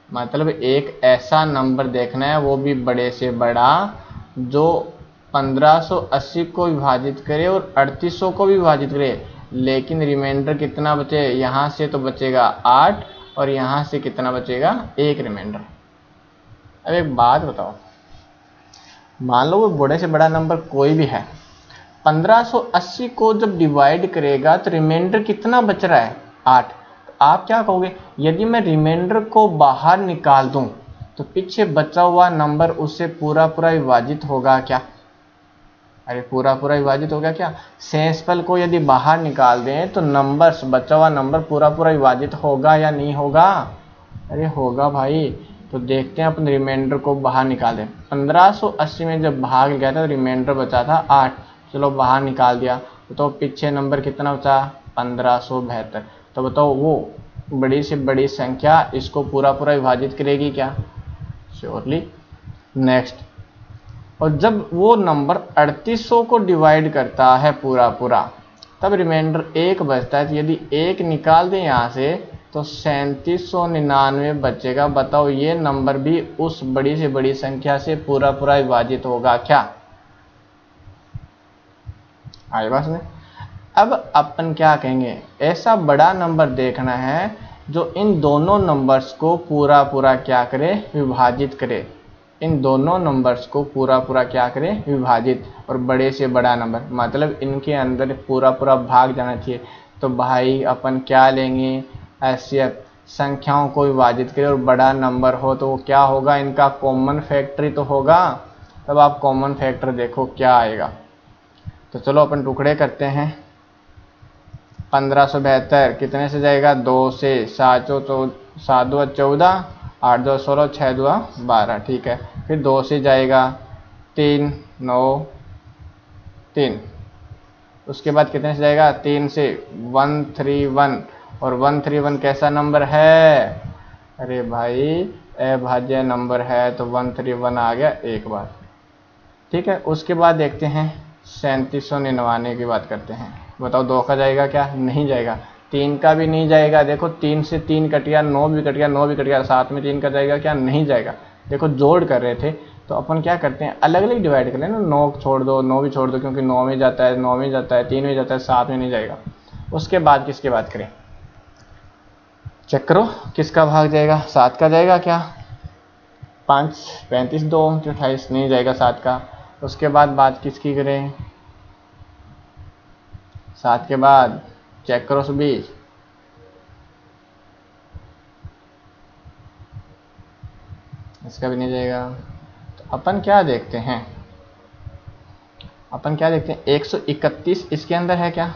मतलब एक ऐसा नंबर देखना है वो भी बड़े से बड़ा जो 1580 को विभाजित करे और 3800 को भी विभाजित करे, लेकिन रिमाइंडर कितना बचे, यहाँ से तो बचेगा 8 और यहाँ से कितना बचेगा, 1 रिमाइंडर। अब एक बात बताओ, मान लो वो बड़े से बड़ा नंबर कोई भी है, 1580 को जब डिवाइड करेगा तो रिमाइंडर कितना बच रहा है, 8। आप क्या कहोगे, यदि मैं रिमाइंडर को बाहर निकाल दूं तो पीछे बचा हुआ नंबर उससे पूरा पूरा विभाजित होगा क्या, अरे पूरा पूरा विभाजित हो गया क्या? सेंसफल को यदि बाहर निकाल दें तो नंबर्स, बचा हुआ नंबर पूरा पूरा विभाजित होगा या नहीं होगा? अरे होगा भाई। तो देखते हैं अपन रिमाइंडर को बाहर निकाल दें। 1580 में जब भाग गया था तो रिमाइंडर बचा था 8, चलो बाहर निकाल दिया तो पीछे नंबर कितना बचा? 1572। तो बताओ वो बड़ी से बड़ी संख्या इसको पूरा पूरा विभाजित करेगी क्या? श्योरली। नेक्स्ट, और जब वो नंबर 3800 को डिवाइड करता है पूरा पूरा, तब रिमाइंडर 1 बचता है। तो यदि 1 निकाल दें यहाँ से तो 3799 बचेगा। बताओ ये नंबर भी उस बड़ी से बड़ी संख्या से पूरा पूरा विभाजित होगा क्या? आए बात में। अब अपन क्या कहेंगे, ऐसा बड़ा नंबर देखना है जो इन दोनों नंबर्स को पूरा पूरा क्या करे? विभाजित करे। इन दोनों नंबर्स को पूरा पूरा क्या करें? विभाजित। और बड़े से बड़ा नंबर मतलब इनके अंदर पूरा पूरा भाग जाना चाहिए। तो भाई अपन क्या लेंगे? एचसीएफ, संख्याओं को विभाजित करें और बड़ा नंबर हो तो वो क्या होगा? इनका कॉमन फैक्टर ही तो होगा। तब आप कॉमन फैक्टर देखो क्या आएगा। तो चलो अपन टुकड़े करते हैं। 1572 कितने से जाएगा? 2 से। 7 2 14, 8 2 16, 6 2 12, ठीक है। फिर 2 से जाएगा 3 9 3, उसके बाद कितने से जाएगा? 3 से 131, और 131 कैसा नंबर है? अरे भाई अभाज्य नंबर है, तो 131 आ गया एक बार, ठीक है। उसके बाद देखते हैं 3799 की बात करते हैं। बताओ 2 का जाएगा क्या? नहीं जाएगा। 3 का भी नहीं जाएगा। देखो 3 से 3 कट गया, 9 भी कट गया, 9 भी कट गया, साथ में 3 का जाएगा क्या? नहीं जाएगा। देखो जोड़ कर रहे थे तो अपन क्या करते हैं, अलग अलग डिवाइड कर लेना। 9 छोड़ दो, 9 भी छोड़ दो, क्योंकि 9 में जाता है, 9 में जाता है, 3 में जाता है, 7 में नहीं जाएगा। उसके बाद किसकी बात करें? चेक करो किसका भाग जाएगा? 7 का जाएगा क्या? 5 35 2 28 नहीं जाएगा 7 का। उसके बाद बात किसकी करें? 7 के बाद चेक करो सभी, इसका भी नहीं जाएगा। तो अपन क्या देखते हैं, 131 इसके अंदर है क्या?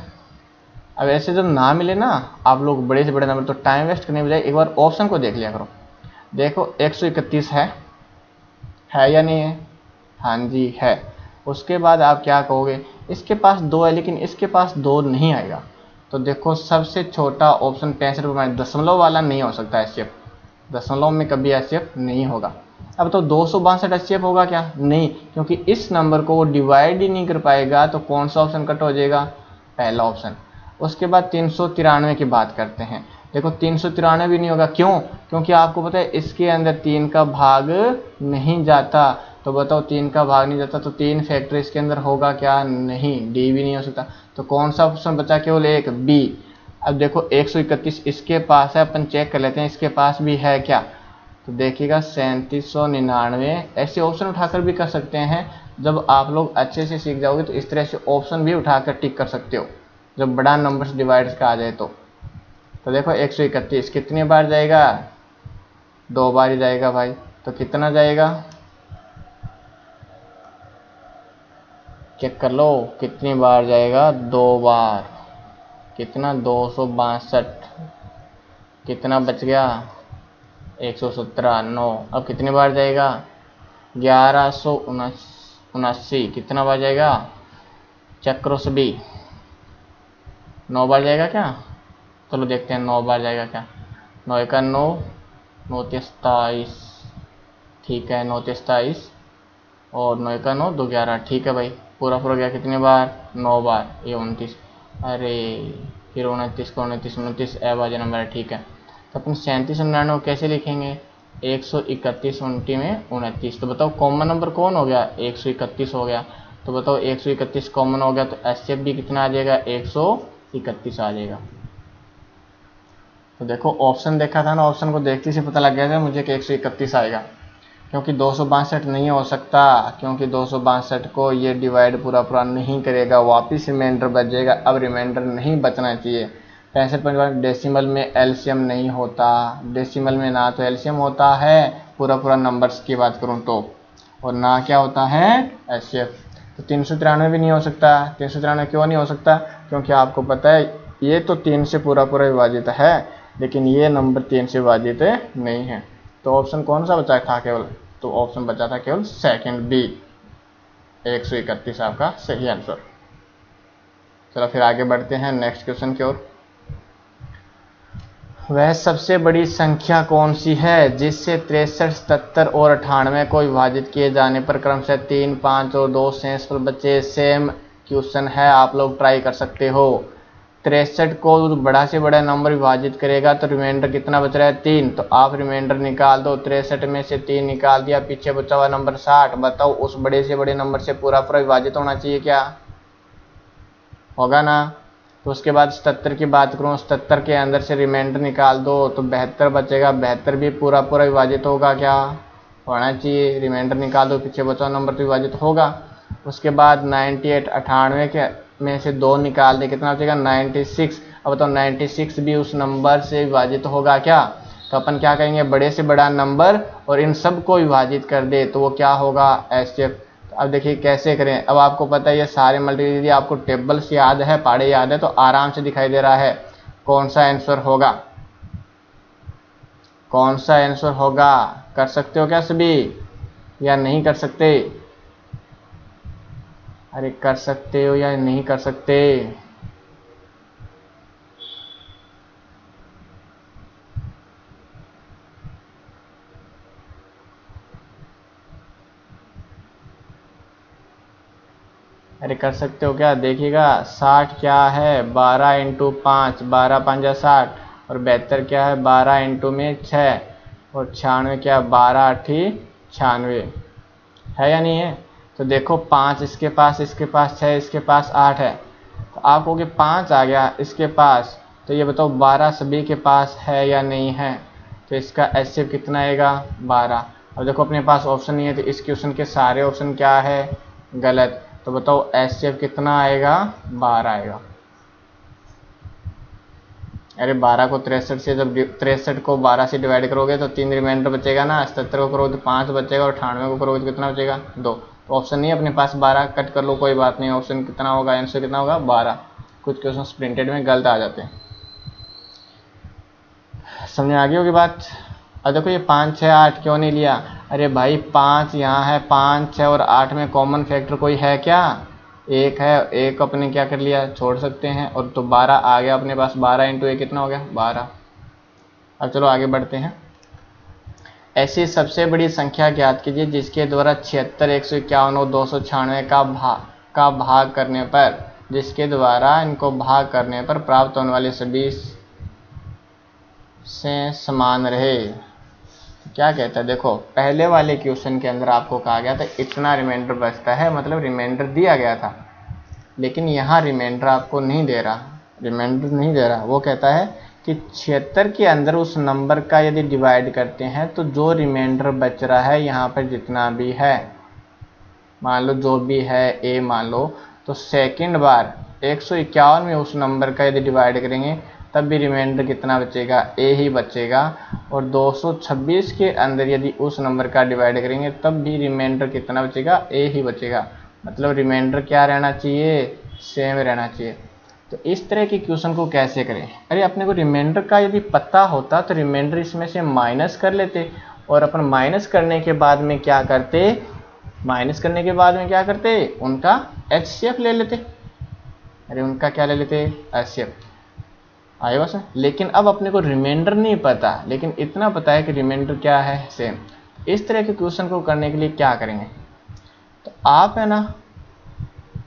अब ऐसे जब ना मिले ना आप लोग बड़े से बड़े नंबर, तो टाइम वेस्ट करने के बजाय एक बार ऑप्शन को देख लिया करो। देखो 131 है या नहीं है? हाँ जी है। उसके बाद आप क्या कहोगे, इसके पास 2 है लेकिन इसके पास 2 नहीं आएगा। तो देखो सबसे छोटा ऑप्शन 65 दशमलव वाला नहीं हो सकता एचसीएफ, दशमलव में कभी एचसीएफ नहीं होगा। अब तो 262 एचसीएफ होगा क्या? नहीं, क्योंकि इस नंबर को वो डिवाइड ही नहीं कर पाएगा। तो कौन सा ऑप्शन कट हो जाएगा? पहला ऑप्शन। उसके बाद 393 की बात करते हैं। देखो 393 भी नहीं होगा। क्यों? क्योंकि आपको पता है इसके अंदर 3 का भाग नहीं जाता। तो बताओ 3 का भाग नहीं जाता तो 3 फैक्टर इसके अंदर होगा क्या? नहीं, डी भी नहीं हो सकता। तो कौन सा ऑप्शन बचा? केवल एक, बी। अब देखो 131 इसके पास है, अपन चेक कर लेते हैं इसके पास भी है क्या। तो देखिएगा 3799। ऐसे ऑप्शन उठाकर भी कर सकते हैं। जब आप लोग अच्छे से सीख जाओगे तो इस तरह से ऑप्शन भी उठाकर टिक कर सकते हो जब बड़ा नंबर से डिवाइड का आ जाए तो देखो 131 कितनी बार जाएगा? 2 बार ही जाएगा भाई। तो कितना जाएगा? चेक कर लो कितनी बार जाएगा? 2 बार। कितना? 262। कितना बच गया? 117 9। अब कितनी बार जाएगा? 1179। कितना बार जाएगा? चेक करो सभी, 9 बार जाएगा क्या? चलो देखते हैं 9 बार जाएगा क्या। 9 1 9, 9 23, ठीक है 9 23, और 9 1 9 2 11, ठीक है भाई पूरा पूरा गया। कितनी बार? 9 बार। ये 29, अरे फिर 29 को 29 अभाज्य नंबर है, ठीक है। तो अपन 3799 कैसे लिखेंगे? 131 29 में 29। तो बताओ कॉमन नंबर कौन हो गया? 131 हो गया। तो बताओ 131 कॉमन हो गया तो एचसीएफ भी कितना आ जाएगा? 131 आ जाएगा। तो देखो ऑप्शन देखा था ना, ऑप्शन को देखते से पता लग गया था मुझे कि 131 आएगा, क्योंकि 262 नहीं हो सकता, क्योंकि 262 को ये डिवाइड पूरा पूरा नहीं करेगा, वापिस रिमाइंडर बच जाएगा। अब रिमाइंडर नहीं बचना चाहिए। 65 डेसिमल में एलसीएम नहीं होता, डेसिमल में ना तो एलसीएम होता है पूरा पूरा नंबर्स की बात करूं तो, और ना क्या होता है? एचसीएफ। तो 393 भी नहीं हो सकता। 393 क्यों नहीं हो सकता? क्योंकि आपको पता है ये तो 3 से पूरा पूरा विभाजित है, लेकिन ये नंबर 3 से विभाजित नहीं है। तो ऑप्शन कौन सा बचा था केवल? तो ऑप्शन बचा था केवल सेकंड बी, 131 आपका सही आंसर। चलो फिर आगे बढ़ते हैं नेक्स्ट क्वेश्चन की ओर। वह सबसे बड़ी संख्या कौन सी है जिससे 63, 77 और 98 को विभाजित किए जाने पर क्रमशः 3, 5 और 2 शेष पर बचे? सेम क्वेश्चन है, आप लोग ट्राई कर सकते हो। 63 को बड़ा से बड़ा नंबर विभाजित करेगा तो रिमाइंडर कितना बच रहा है? 3। तो आप रिमाइंडर निकाल दो, 63 में से 3 निकाल दिया, पीछे बचा हुआ नंबर 60। बताओ उस बड़े से बड़े नंबर से पूरा पूरा विभाजित होना चाहिए क्या? होगा ना। तो उसके बाद 77 की बात करूँ, 77 के अंदर से रिमाइंडर निकाल दो तो 72 बचेगा। 72 भी पूरा पूरा विभाजित होगा क्या? होना चाहिए। रिमाइंडर निकाल दो, पीछे बचा नंबर तो विभाजित होगा। उसके बाद 98, 98 के में से 2 निकाल दे, कितना बचेगा? 96। अब बताओ 96 भी उस नंबर से विभाजित होगा क्या? तो अपन क्या करेंगे, बड़े से बड़ा नंबर और इन सब को विभाजित कर दे तो वो क्या होगा? एचसीएफ। अब देखिए कैसे करें। अब आपको पता है ये सारे मल्टीप्लाई, यदि आपको टेबल्स याद है, पहाड़े याद है, तो आराम से दिखाई दे रहा है कौन सा आंसर होगा। कौन सा आंसर होगा? कर सकते हो क्या सभी या नहीं कर सकते? अरे कर सकते हो या नहीं कर सकते? अरे कर सकते हो क्या? देखिएगा 60 क्या है? 12 इंटू 5, 12 5 60। और 72 क्या है? 12 इंटू में 6। और 96 क्या? 12 8 96 है या नहीं है? तो देखो 5 इसके पास 6 इसके पास 8 है। तो आप कहोगे 5 आ गया इसके पास, तो ये बताओ 12 सभी के पास है या नहीं है? तो इसका एचसीएफ कितना आएगा? 12। अब देखो अपने पास ऑप्शन नहीं है तो इस क्वेश्चन के सारे ऑप्शन क्या है? गलत। तो बताओ एचसीएफ कितना आएगा? 12 आएगा। अरे 12 को 63 से, जब 63 को 12 से डिवाइड करोगे तो 3 रिमाइंडर बचेगा ना। 77 को करोगे तो 5 बचेगा और 98 को करोगे तो कितना बचेगा? 2। तो ऑप्शन नहीं है अपने पास, 12 कट कर लो कोई बात नहीं। ऑप्शन कितना होगा? आंसर कितना होगा? 12। कुछ क्वेश्चन प्रिंटेड में गलत आ जाते हैं। समझ में आ गई होगी बात। और देखो ये 5 6 8 क्यों नहीं लिया? अरे भाई 5 यहाँ है, 5 6 और 8 में कॉमन फैक्टर कोई है क्या? एक है, एक अपने क्या कर लिया? छोड़ सकते हैं। और तो 12 आ गया अपने पास। 12 इंटू 1 कितना हो गया? 12। अब चलो आगे बढ़ते हैं। ऐसी सबसे बड़ी संख्या ज्ञात कीजिए जिसके द्वारा 76, 151 और 296 का भाग करने पर, जिसके द्वारा इनको भाग करने पर प्राप्त होने वाले सभी से समान रहे। क्या कहता है? देखो पहले वाले क्वेश्चन के अंदर आपको कहा गया था इतना रिमाइंडर बचता है, मतलब रिमाइंडर दिया गया था, लेकिन यहाँ रिमाइंडर आपको नहीं दे रहा। रिमाइंडर नहीं दे रहा, वो कहता है कि 76 के अंदर उस नंबर का यदि डिवाइड करते हैं तो जो रिमाइंडर बच रहा है यहाँ पर जितना भी है, मान लो जो भी है ए मान लो, तो सेकंड बार 151 में उस नंबर का यदि डिवाइड करेंगे तब भी रिमाइंडर कितना बचेगा? ए ही बचेगा। और 226 के अंदर यदि उस नंबर का डिवाइड करेंगे तब भी रिमाइंडर कितना बचेगा? ए ही बचेगा। मतलब रिमाइंडर क्या रहना चाहिए? सेम रहना चाहिए। तो इस तरह के क्वेश्चन को कैसे करें? अरे अपने को रिमाइंडर का यदि पता होता तो रिमाइंडर इसमें से माइनस कर लेते, और अपन माइनस करने के बाद में क्या करते? उनका एचसीएफ ले लेते। अरे उनका क्या ले लेते? एचसीएफ। आए बस। लेकिन अब अपने को रिमाइंडर नहीं पता, लेकिन इतना पता है कि रिमाइंडर क्या है? सेम। इस तरह के क्वेश्चन को करने के लिए क्या करेंगे? तो आप है ना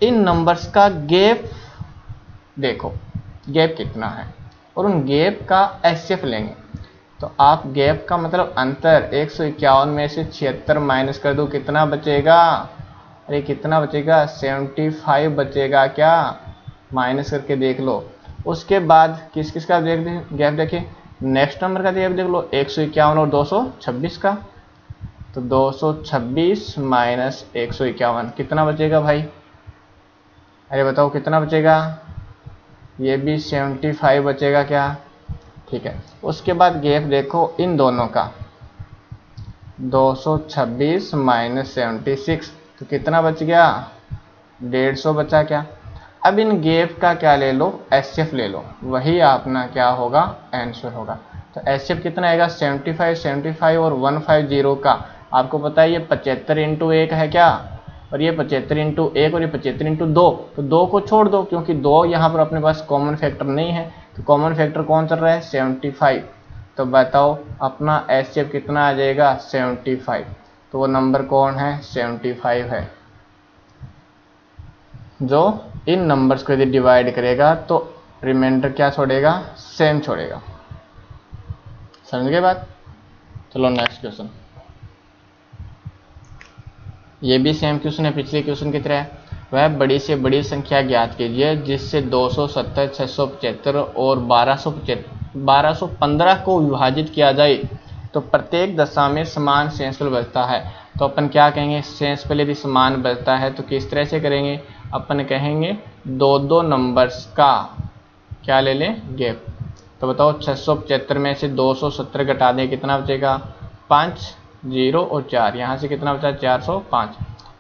इन नंबर्स का गैप देखो, गैप कितना है, और उन गैप का एचसीएफ लेंगे। तो आप गैप का मतलब अंतर 151 में से 76 माइनस कर दो, कितना बचेगा? अरे कितना बचेगा? 75 बचेगा क्या? माइनस करके देख लो। उसके बाद किस किस का गैप देखें? नेक्स्ट नंबर का गैप देख लो, 151 और 226 का। तो 226 माइनस 151 कितना बचेगा भाई? अरे बताओ कितना बचेगा? ये भी 75 बचेगा क्या? ठीक है। उसके बाद गैप देखो इन दोनों का, 226 माइनस 76, तो कितना बच गया? 150 बचा क्या। अब इन गैप का क्या ले लो, एचसीएफ ले लो, वही अपना क्या होगा, आंसर होगा। तो एचसीएफ कितना आएगा, 75 75 और 150 का आपको पता है ये 75 इंटू 1 है क्या, और ये 75 इंटू 1 और ये 75 इंटू 2, तो 2 को छोड़ दो क्योंकि 2 यहाँ पर अपने पास कॉमन फैक्टर नहीं है, तो कॉमन फैक्टर कौन चल रहा है, 75। तो बताओ अपना एचसीएफ कितना आ जाएगा, 75। तो वो नंबर कौन है, 75 है, जो इन नंबर्स को यदि डिवाइड करेगा तो रिमाइंडर क्या छोड़ेगा, सेम छोड़ेगा। समझ गए बात। चलो नेक्स्ट क्वेश्चन, ये भी सेम क्वेश्चन है पिछले क्वेश्चन की तरह। वह बड़ी से बड़ी संख्या ज्ञात कीजिए जिससे 270, 675 और 1215 को विभाजित किया जाए तो प्रत्येक दशा में समान शेषफल बचता है। तो अपन क्या कहेंगे, शेषफल यदि समान बचता है तो किस तरह से करेंगे, अपन कहेंगे दो दो नंबर्स का क्या ले लें, गैप। तो बताओ 675 में से 270 घटा दें, कितना बचेगा, 5 0 और 4, यहाँ से कितना बचा, 405।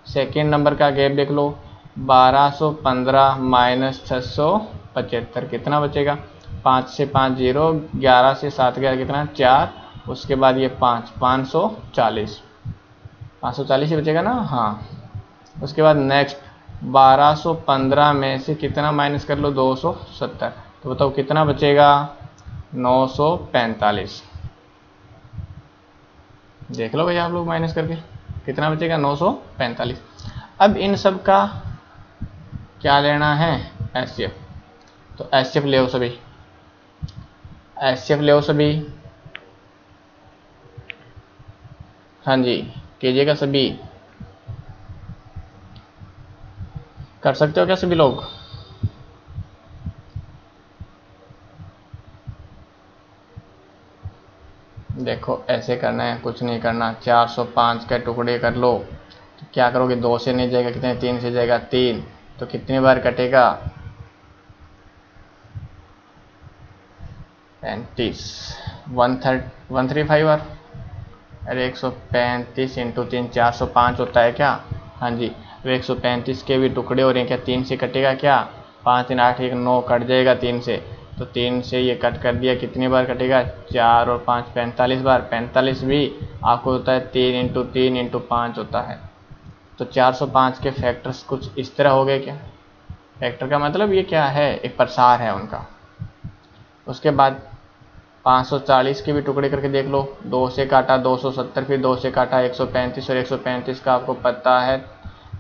सेकेंड नंबर का गैप देख लो, 1215 माइनस 675 कितना बचेगा, 5 से 5 0, 11 से 7 गया कितना, 4, उसके बाद ये 5, 540 ही बचेगा ना, हाँ। उसके बाद नेक्स्ट 1215 में से कितना माइनस कर लो, 270, तो बताओ कितना बचेगा, 945। देख लो भैया आप लोग माइनस करके कितना बचेगा, 945। अब इन सब का क्या लेना है, एचसीएफ। तो एचसीएफ ले सभी, एचसीएफ ले सभी, हाँ जी कीजिएगा सभी, कर सकते हो क्या सभी लोग। देखो ऐसे करना है, कुछ नहीं करना, 405 के टुकड़े कर लो, तो क्या करोगे, 2 से नहीं जाएगा, कितने, 3 से जाएगा, 3, तो कितनी बार कटेगा, 35, 135 बार। अरे 135 इंटू 3 405 होता है क्या, हाँ जी। तो 135 के भी टुकड़े हो रहे हैं क्या, 3 से कटेगा क्या, 5 3 8 1 9 कट जाएगा 3 से, तो 3 से ये कट कर दिया, कितनी बार कटेगा, 4 और 5 45 बार। 45 भी आपको होता है 3 इंटू 3 इंटू 5 होता है। तो 405 के फैक्टर्स कुछ इस तरह हो गए क्या, फैक्टर का मतलब ये क्या है, एक प्रसार है उनका। उसके बाद 540 के भी टुकड़े करके देख लो, 2 से काटा 270, फिर 2 से काटा 135, और 135 का आपको पता है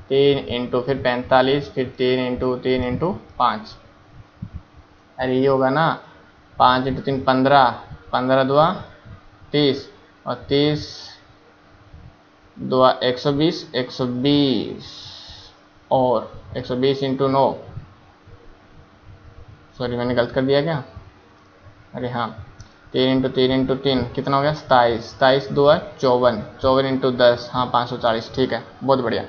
3 इंटू फिर 45, फिर 3 इंटू 3 इंटू 5, अरे ये होगा ना, 5 इंटू 3 15, 15 दुआ 30, और 30 दुआ 120, 120 और 120 इंटू 9, सॉरी मैंने गलत कर दिया क्या, अरे हाँ 3 इंटू 3 इंटू 3 कितना हो गया, 27, 27 2 है 54, 54 इंटू 10, हाँ 540, ठीक है बहुत बढ़िया।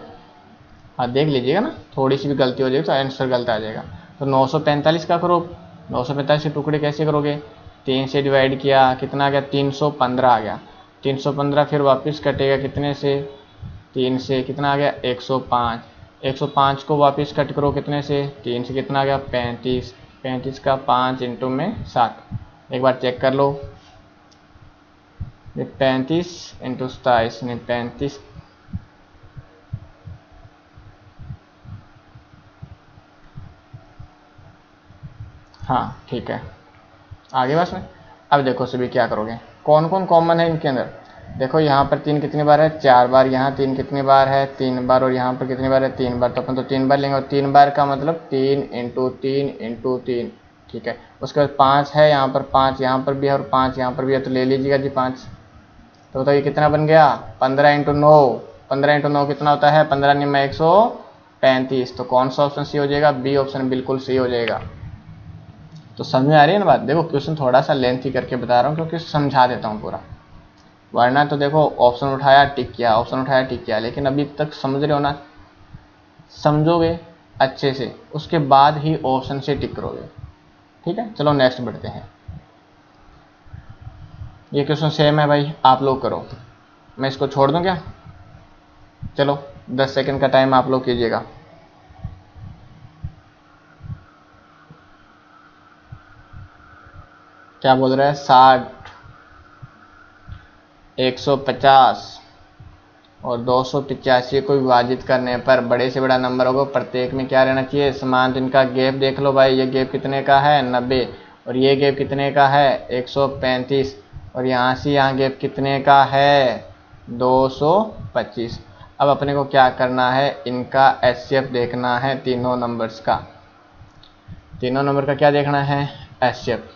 हाँ देख लीजिएगा ना, थोड़ी सी भी गलती हो जाएगी तो आंसर गलत आ जाएगा। तो 945 का करो, 945 के टुकड़े कैसे करोगे, 3 से डिवाइड किया, कितना आ गया, 315 आ गया, 315 फिर वापस कटेगा कितने से, 3 से, कितना आ गया, 105, 105 को वापस कट करो कितने से, 3 से, कितना आ गया, 35, 35 का 5 इंटू में 7, एक बार चेक कर लो, 35 इंटू 27 नहीं 35, हाँ ठीक है आगे बस में। अब देखो सभी क्या करोगे, कौन कौन कॉमन है इनके अंदर, देखो यहाँ पर 3 कितनी बार है, 4 बार, यहाँ 3 कितनी बार है, 3 बार, और यहाँ पर कितनी बार है, 3 बार, तो अपन तो 3 बार लेंगे, और 3 बार का मतलब 3 इंटू 3 इंटू 3, ठीक है। उसके बाद 5 है यहाँ पर, 5 यहाँ पर भी है, और 5 यहाँ पर भी है, तो ले लीजिएगा जी 5। तो बताइए कितना बन गया, 15 इंटू 9, 15 इंटू 9 कितना होता है, 15 में 135, तो कौन सा ऑप्शन सी हो जाएगा, बी ऑप्शन बिल्कुल सही हो जाएगा। तो समझ में आ रही है ना बात। देखो क्वेश्चन थोड़ा सा लेंथी करके बता रहा हूँ क्योंकि समझा देता हूँ पूरा, वरना तो देखो ऑप्शन उठाया टिक किया, ऑप्शन उठाया टिक किया, लेकिन अभी तक समझ रहे हो ना, समझोगे अच्छे से उसके बाद ही ऑप्शन से टिक करोगे, ठीक है। चलो नेक्स्ट बढ़ते हैं, ये क्वेश्चन सेम है भाई, आप लोग करो, मैं इसको छोड़ दूं क्या, चलो 10 सेकंड का टाइम आप लोग कीजिएगा। क्या बोल रहा है, 60, 150 और 285 को विभाजित करने पर बड़े से बड़ा नंबर होगा, प्रत्येक में क्या रहना चाहिए, समान। तो इनका गैप देख लो भाई, ये गैप कितने का है, 90, और ये गैप कितने का है, 135, और यहाँ से यहाँ गैप कितने का है, 225। अब अपने को क्या करना है, इनका एचसीएफ देखना है, तीनों नंबर्स का, तीनों नंबर का क्या देखना है, एचसीएफ।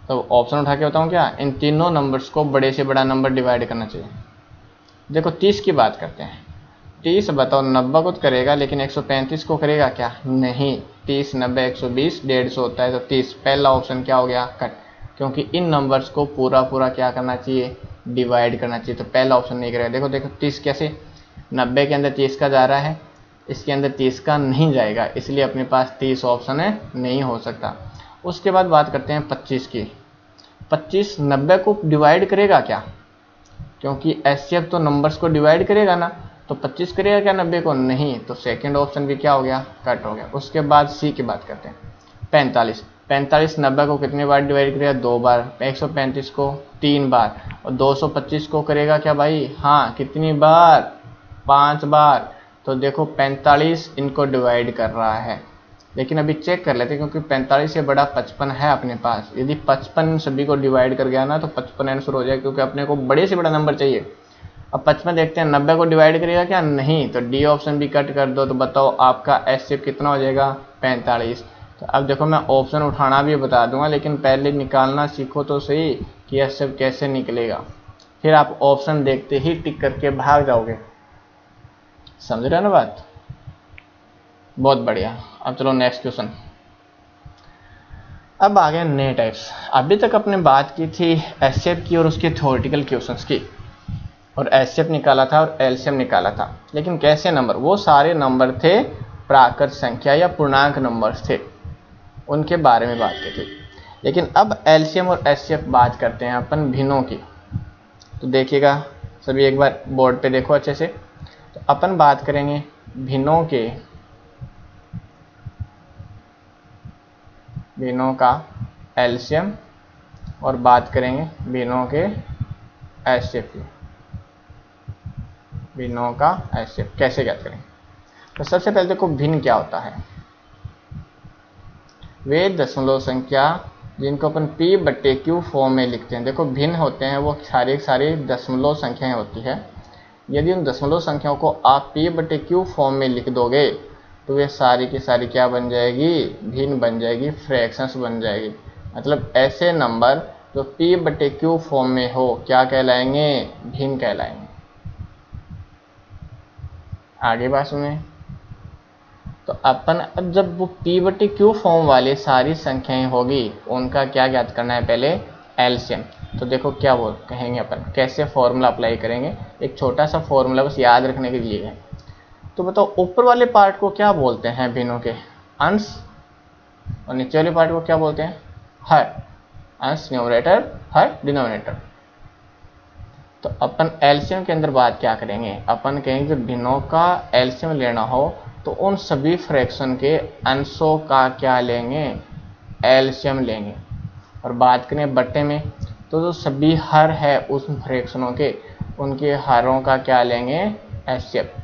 तो ऑप्शन उठा के बताऊँ क्या, इन तीनों नंबर्स को बड़े से बड़ा नंबर डिवाइड करना चाहिए। देखो 30 की बात करते हैं, 30 बताओ 90 को तो करेगा, लेकिन 135 को करेगा क्या, नहीं। 30, 90, 120, 150 होता है, तो 30, पहला ऑप्शन क्या हो गया, कट। क्योंकि इन नंबर्स को पूरा पूरा क्या करना चाहिए, डिवाइड करना चाहिए, तो पहला ऑप्शन नहीं करेगा। देखो देखो 30 कैसे, 90 के अंदर 30 का जा रहा है, इसके अंदर 30 का नहीं जाएगा, इसलिए अपने पास 30 ऑप्शन है, नहीं हो सकता। उसके बाद बात करते हैं 25 की। 25 90 को डिवाइड करेगा क्या, क्योंकि एचसीएफ तो नंबर्स को डिवाइड करेगा ना, तो 25 करेगा क्या 90 को, नहीं। तो सेकंड ऑप्शन भी क्या हो गया, कट हो गया। उसके बाद सी की बात करते हैं, 45, 45 90 को कितने बार डिवाइड करेगा, 2 बार, 135 को 3 बार, और 225 को करेगा क्या भाई, हाँ कितनी बार, 5 बार। तो देखो 45 इनको डिवाइड कर रहा है, लेकिन अभी चेक कर लेते हैं, क्योंकि 45 से बड़ा 55 है अपने पास। यदि 55 सभी को डिवाइड कर गया ना, तो 55 आंसर हो जाएगा, क्योंकि अपने को बड़े से बड़ा नंबर चाहिए। अब 55 देखते हैं, 90 को डिवाइड करेगा क्या, नहीं। तो डी ऑप्शन भी कट कर दो, तो बताओ आपका एचसीएफ कितना हो जाएगा, 45। तो अब देखो मैं ऑप्शन उठाना भी बता दूंगा, लेकिन पहले निकालना सीखो तो सही कि एचसीएफ कैसे निकलेगा, फिर आप ऑप्शन देखते ही टिक करके भाग जाओगे। समझ रहे हो ना बात, बहुत बढ़िया। अब चलो नेक्स्ट क्वेश्चन। अब आ गए नए टाइप्स। अभी तक अपने बात की थी एचसीएफ की और उसके थ्योरेटिकल क्वेश्चंस की, और एचसीएफ निकाला था और एलसीएम निकाला था, लेकिन कैसे नंबर, वो सारे नंबर थे प्राकृत संख्या या पूर्णांक नंबर्स थे, उनके बारे में बात की थी। लेकिन अब एलसीएम और एचसीएफ बात करते हैं अपन भिन्नों की। तो देखिएगा सभी, एक बार बोर्ड पे देखो अच्छे से। तो अपन बात करेंगे भिन्नों का एलसीएम, और बात करेंगे भिन्नों के एचसीएफ की। भिन्नों का एचसीएफ कैसे ज्ञात करेंगे, तो सबसे पहले देखो भिन्न क्या होता है। वे दशमलव संख्या जिनको अपन p/q फॉर्म में लिखते हैं। देखो भिन्न होते हैं वो सारी दशमलव संख्याएं होती है। यदि उन दशमलव संख्याओं को आप p/q फॉर्म में लिख दोगे, तो वे सारी की सारी क्या बन जाएगी, भिन्न बन जाएगी, फ्रैक्शंस बन जाएगी। मतलब ऐसे नंबर जो p/q फॉर्म में हो क्या कहलाएंगे, भिन्न कहलाएंगे। आगे बात सुने। तो अपन अब जब वो p/q फॉर्म वाले सारी संख्याएं होगी, उनका क्या ज्ञात करना है, पहले एलसीएम। तो देखो क्या वो कहेंगे अपन, कैसे फॉर्मूला अप्लाई करेंगे। एक छोटा सा फॉर्मूला बस याद रखने के लिए है। तो बताओ ऊपर वाले पार्ट को क्या बोलते हैं भिन्नों के, अंश, और नीचे वाले पार्ट को क्या बोलते हैं, हर। अंश न्यूमरेटर, हर डिनोमिनेटर। तो अपन एलसीएम के अंदर बात क्या करेंगे, अपन कहेंगे जब भिन्नों का एलसीएम लेना हो तो उन सभी फ्रैक्शन के अंशों का क्या लेंगे, एलसीएम लेंगे। और बात करें बट्टे में, तो जो सभी हर है उस फ्रैक्शनों के, उनके हरों का क्या लेंगे, एचसीएफ।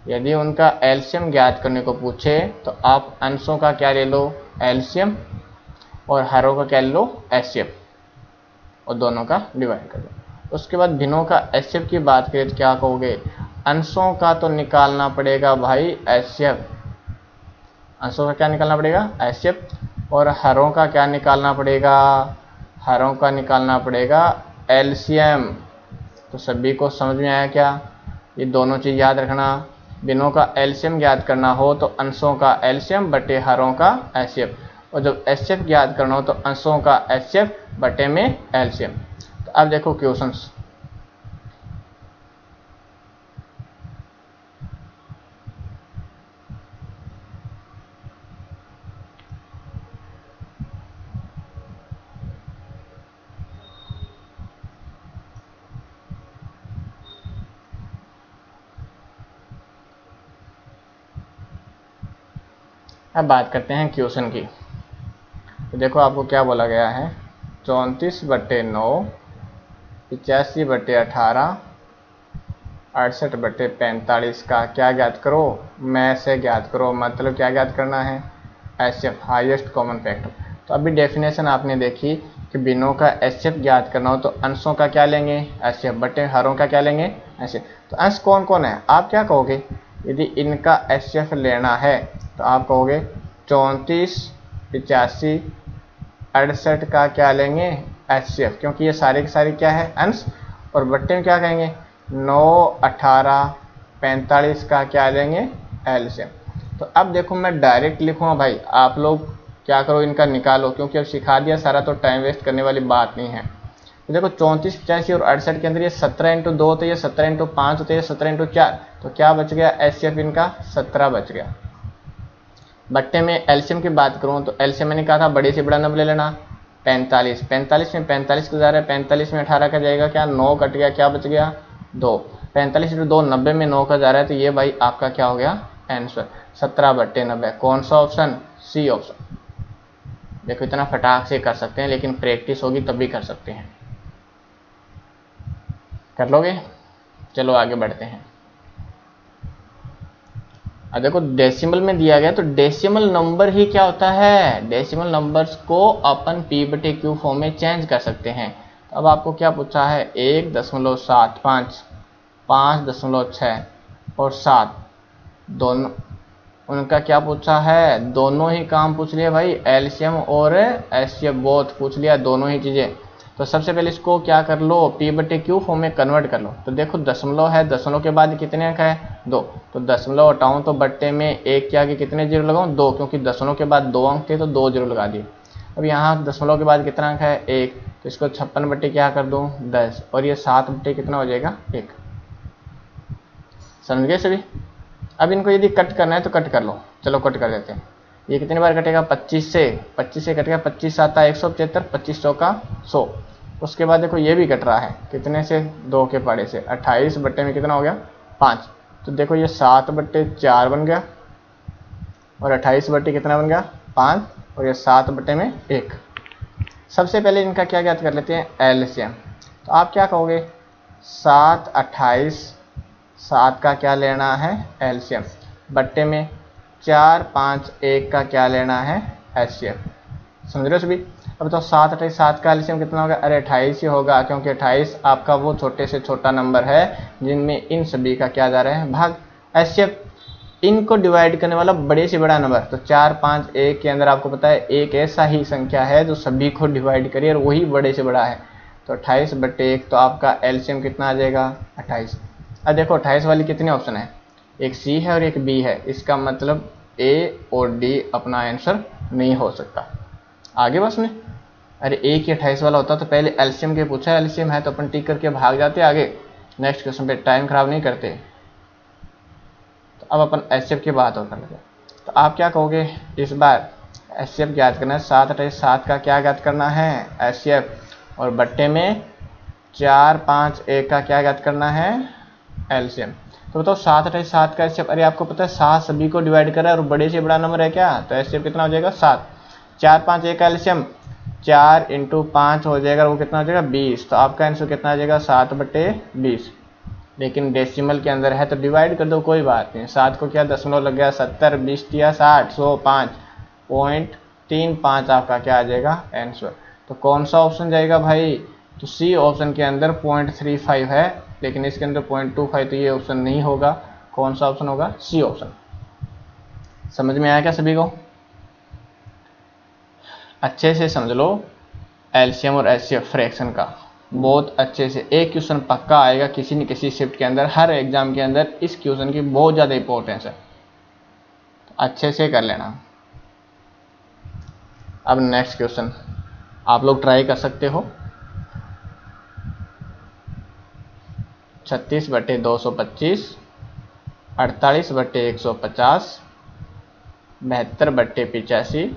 यदि उनका एलसीएम ज्ञात करने को पूछे, तो आप अंशों का क्या ले लो, एलसीएम, और हरों का क्या ले लो, एचसीएफ, और दोनों का डिवाइड कर दो। उसके बाद भिन्नों का एचसीएफ की बात करें तो क्या कहोगे, अंशों का तो निकालना पड़ेगा भाई एचसीएफ, अंशों का क्या निकालना पड़ेगा, एचसीएफ, और हरों का क्या निकालना पड़ेगा, हरों का निकालना पड़ेगा एलसीएम। तो सभी को समझ में आया क्या, ये दोनों चीज याद रखना। भिन्नों का एलसीएम ज्ञात करना हो तो अंशों का एलसीएम बटे हरों का एचसीएफ, और जब एचसीएफ ज्ञात करना हो तो अंशों का एचसीएफ बटे में एलसीएम। तो अब देखो क्वेश्चंस। अब बात करते हैं क्वेश्चन की। तो देखो आपको क्या बोला गया है, 34/9, 85/18, 68/45 का क्या ज्ञात करो, में से ज्ञात करो। मतलब क्या ज्ञात करना है, एचसीएफ हाईएस्ट कॉमन फैक्टर। तो अभी डेफिनेशन आपने देखी कि बिनों का एचसीएफ ज्ञात करना हो तो अंशों का क्या लेंगे, एचसीएफ, बटे हरों का क्या लेंगे, एचसीएफ। तो अंश कौन कौन है, आप क्या कहोगे, यदि इनका एचसीएफ लेना है तो आप कहोगे 34, 85, 68 का क्या लेंगे, एचसीएफ, क्योंकि ये सारे के सारे क्या है, अंश। और बट्टे में क्या कहेंगे, 9, 18, 45 का क्या लेंगे, एलसीएम। तो अब देखो मैं डायरेक्ट लिखूंगा भाई, आप लोग क्या करो, इनका निकालो, क्योंकि अब सिखा दिया सारा तो टाइम वेस्ट करने वाली बात नहीं है। तो देखो 34, 85 और 68 के अंदर ये 17 × 2 होते, ये 17 × 5 होते, ये 17 × 4, तो क्या बच गया, एचसीएफ इनका 17 बच गया। बट्टे में एलसीएम की बात करूं तो एलसीएम मैंने कहा था बड़े से बड़ा नंबर ले लेना, 45, 45 में 45 का जा रहा है, 45 में 18 का जाएगा क्या, 9 कट गया, क्या बच गया, 2, 45 × 2 90 में 9 का जा रहा है, तो ये भाई आपका क्या हो गया आंसर, 17/90। कौन सा ऑप्शन, सी ऑप्शन। देखो इतना फटाक से कर सकते हैं, लेकिन प्रैक्टिस होगी तब भी कर सकते हैं। कर लोगे, चलो आगे बढ़ते हैं। अब देखो डेसिमल में दिया गया, तो डेसिमल नंबर ही क्या होता है, डेसिमल नंबर्स को अपन p/q फॉर्म में चेंज कर सकते हैं। तो अब आपको क्या पूछा है, 1.75, 5.6 और 7, दोनों उनका क्या पूछा है, दोनों ही काम पूछ लिया भाई, एलसीएम और एचसीएफ बोथ पूछ लिया, दोनों ही चीजें। तो सबसे पहले इसको क्या कर लो, p/q फॉर्म में कन्वर्ट कर लो। तो देखो दशमलव है, दशमलव के बाद कितने अंक है, 2, तो दशमलव हटाऊं तो बट्टे में एक के आगे कितने जीरो लगाऊं, 2, क्योंकि दशमलव के बाद 2 अंक थे तो 2 जीरो लगा दिए। अब यहाँ दशमलव के बाद कितना अंक है, 1, तो इसको 56 बट्टे क्या कर दूं, 10, और ये 7 बट्टे कितना हो जाएगा, 1। समझ गए सभी। अब इनको यदि कट करना है तो कट कर लो, चलो कट कर देते हैं। ये कितनी बार कटेगा, 25 से कट गया, 25 आता है 175, 25 चौका 100। उसके बाद देखो ये भी कट रहा है, कितने से, 2 के पाड़े से, 28 बट्टे में कितना हो गया, 5। तो देखो ये 7/4 बन गया, और 28 बट्टे कितना बन गया, 5, और ये 7 बट्टे में 1। सबसे पहले इनका क्या ज्ञात कर लेते हैं, एलसीएम। तो आप क्या कहोगे, 7, 28, 7 का क्या लेना है, एलसीएम, बट्टे में 4, 5, 1 का क्या लेना है, एचसीएफ। समझ रहे हो सभी। अब तो 7, 28, 7 का एलसीएम कितना होगा, अरे 28 ही होगा, क्योंकि 28 आपका वो छोटे से छोटा नंबर है जिनमें इन सभी का क्या जा रहा है, भाग। एचसीएफ इनको डिवाइड करने वाला बड़े से बड़ा नंबर, तो 4, 5, 1 के अंदर आपको पता है एक ऐसा ही संख्या है जो सभी को डिवाइड करिए और वही बड़े से बड़ा है। तो 28/1, तो आपका एलसीएम कितना आ जाएगा, 28। अब देखो 28 वाली कितने ऑप्शन है, एक सी है और एक बी है, इसका मतलब ए और डी अपना आंसर नहीं हो सकता। आगे बस में, अरे एक ही 28 वाला होता तो पहले एलसीएम के पूछा, एलसीएम है तो अपन टिक करके भाग जाते आगे, नेक्स्ट क्वेश्चन पे टाइम खराब नहीं करते। तो अब अपन एचसीएफ की बात और कर लेते हैं। तो आप क्या कहोगे, इस बार एचसीएफ ज्ञात करना है, 7, 28, 7 का क्या ज्ञात करना है, एचसीएफ, और बट्टे में 4, 5, 1 का क्या ज्ञात करना है, एलसीएम। तो बताओ 7, 28, 7 का एचसीएफ, अरे आपको पता है 7 सभी को डिवाइड कर रहा है और बड़े से बड़ा नंबर है क्या, तो एचसीएफ कितना हो जाएगा, 7। 4, 5, 1 का एलसीएम 4 × 5 हो जाएगा, वो कितना हो जाएगा, 20। तो आपका आंसर कितना आ जाएगा, 7/20। लेकिन डेसिमल के अंदर है तो डिवाइड कर दो, कोई बात नहीं। 7 को क्या दशमलव लग गया, 70, 20 दिया 60, 100, 5.35 आपका क्या आ जाएगा आंसर। तो कौन सा ऑप्शन जाएगा भाई, तो सी ऑप्शन के अंदर 0.35 है, लेकिन इसके अंदर 0.25, तो ये ऑप्शन नहीं होगा। कौन सा ऑप्शन होगा, सी ऑप्शन। समझ में आया क्या सभी को, अच्छे से समझ लो एलसीएम और एचसीएफ फ्रैक्शन का, बहुत अच्छे से। एक क्वेश्चन पक्का आएगा किसी न किसी शिफ्ट के अंदर, हर एग्जाम के अंदर इस क्वेश्चन की बहुत ज़्यादा इंपॉर्टेंस है, तो अच्छे से कर लेना। अब नेक्स्ट क्वेश्चन आप लोग ट्राई कर सकते हो, 36/225, 48/150, 72/85,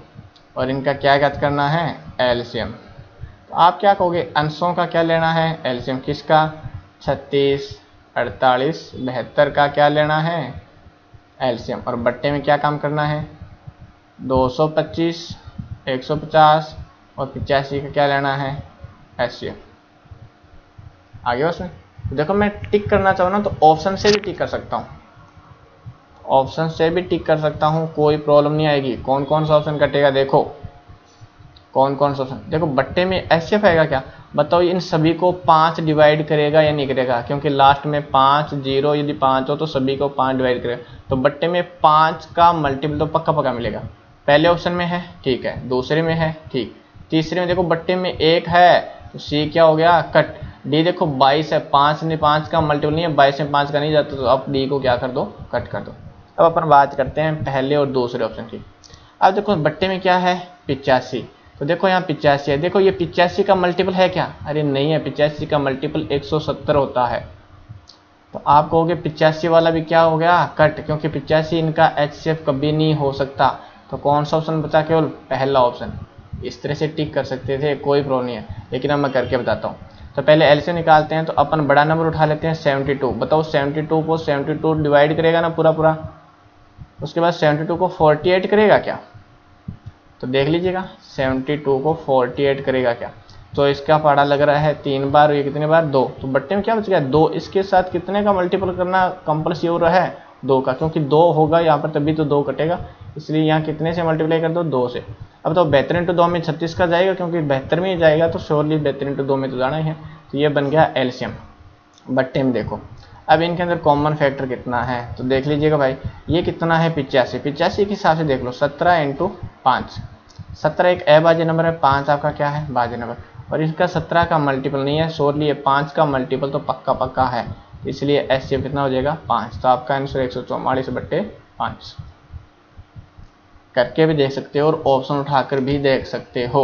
और इनका क्या ज्ञात करना है, एलसीएम। तो आप क्या कहोगे, अंशों का क्या लेना है, एलसीएम किसका, 36, 48, 72 का क्या लेना है, एलसीएम, और बट्टे में क्या काम करना है, 225, 150 और 85 का क्या लेना है HCF। आगे उसमें तो देखो मैं टिक करना चाहूँ ना तो ऑप्शन से भी टिक कर सकता हूँ, ऑप्शन से भी टिक कर सकता हूँ, कोई प्रॉब्लम नहीं आएगी। कौन कौन सा ऑप्शन कटेगा देखो, कौन कौन सा ऑप्शन देखो। बट्टे में HCF आएगा क्या बताओ, इन सभी को 5 डिवाइड करेगा या नहीं करेगा, क्योंकि लास्ट में 5 0 यदि 5 हो तो सभी को 5 डिवाइड करेगा। तो बट्टे में 5 का मल्टीपल तो पक्का पक्का मिलेगा। पहले ऑप्शन में है ठीक है, दूसरे में है ठीक, तीसरे में देखो बट्टे में 1 है तो C क्या हो गया कट। D देखो 22 है, 5 नहीं 5 का मल्टीपल नहीं है, 22 में 5 का नहीं जाता, तो अब D को क्या कर दो कट कर दो। अब अपन बात करते हैं पहले और दूसरे ऑप्शन की। अब देखो बट्टे में क्या है 85, तो देखो यहाँ 85 है, देखो ये 85 का मल्टीपल है क्या, अरे नहीं है, 85 का मल्टीपल 170 होता है। तो आप कहोगे 85 वाला भी क्या हो गया कट, क्योंकि 85 इनका HCF कभी नहीं हो सकता। तो कौन सा ऑप्शन बचा, केवल पहला ऑप्शन। इस तरह से टिक कर सकते थे, कोई प्रॉब्लम नहीं है, लेकिन अब मैं करके बताता हूँ। तो पहले LCM निकालते हैं, तो अपन बड़ा नंबर उठा लेते हैं 72। बताओ 72 को 72 डिवाइड करेगा ना पूरा पूरा, उसके बाद 72 को 48 करेगा क्या, तो देख लीजिएगा 72 को 48 करेगा क्या। तो इसका पढ़ा लग रहा है 3 बार, ये कितने बार 2, तो बट्टे में क्या बच गया 2। इसके साथ कितने का मल्टीपल करना कंपल्सरी है 2 का, क्योंकि 2 होगा यहाँ पर तभी तो 2 कटेगा, इसलिए यहाँ कितने से मल्टीप्लाई कर दो 2 से। अब तो 72 × 2 में 36 का जाएगा, क्योंकि 72 में ही जाएगा तो श्योरली 72 × 2 में तो जाना ही है। तो ये बन गया LCM बट्टे में। देखो अब इनके अंदर कॉमन फैक्टर कितना है तो देख लीजिएगा भाई, ये कितना है 85, 85 के हिसाब से देख लो 17 × 5, 17 एक अभाज्य नंबर है, 5 आपका क्या है भाज्य नंबर, और इसका 17 का मल्टीपल नहीं है, श्योरली ये 5 का मल्टीपल तो पक्का पक्का है, इसलिए HCF कितना हो जाएगा 5। तो आपका आंसर 144/5 करके भी देख सकते हो और ऑप्शन उठाकर भी देख सकते हो।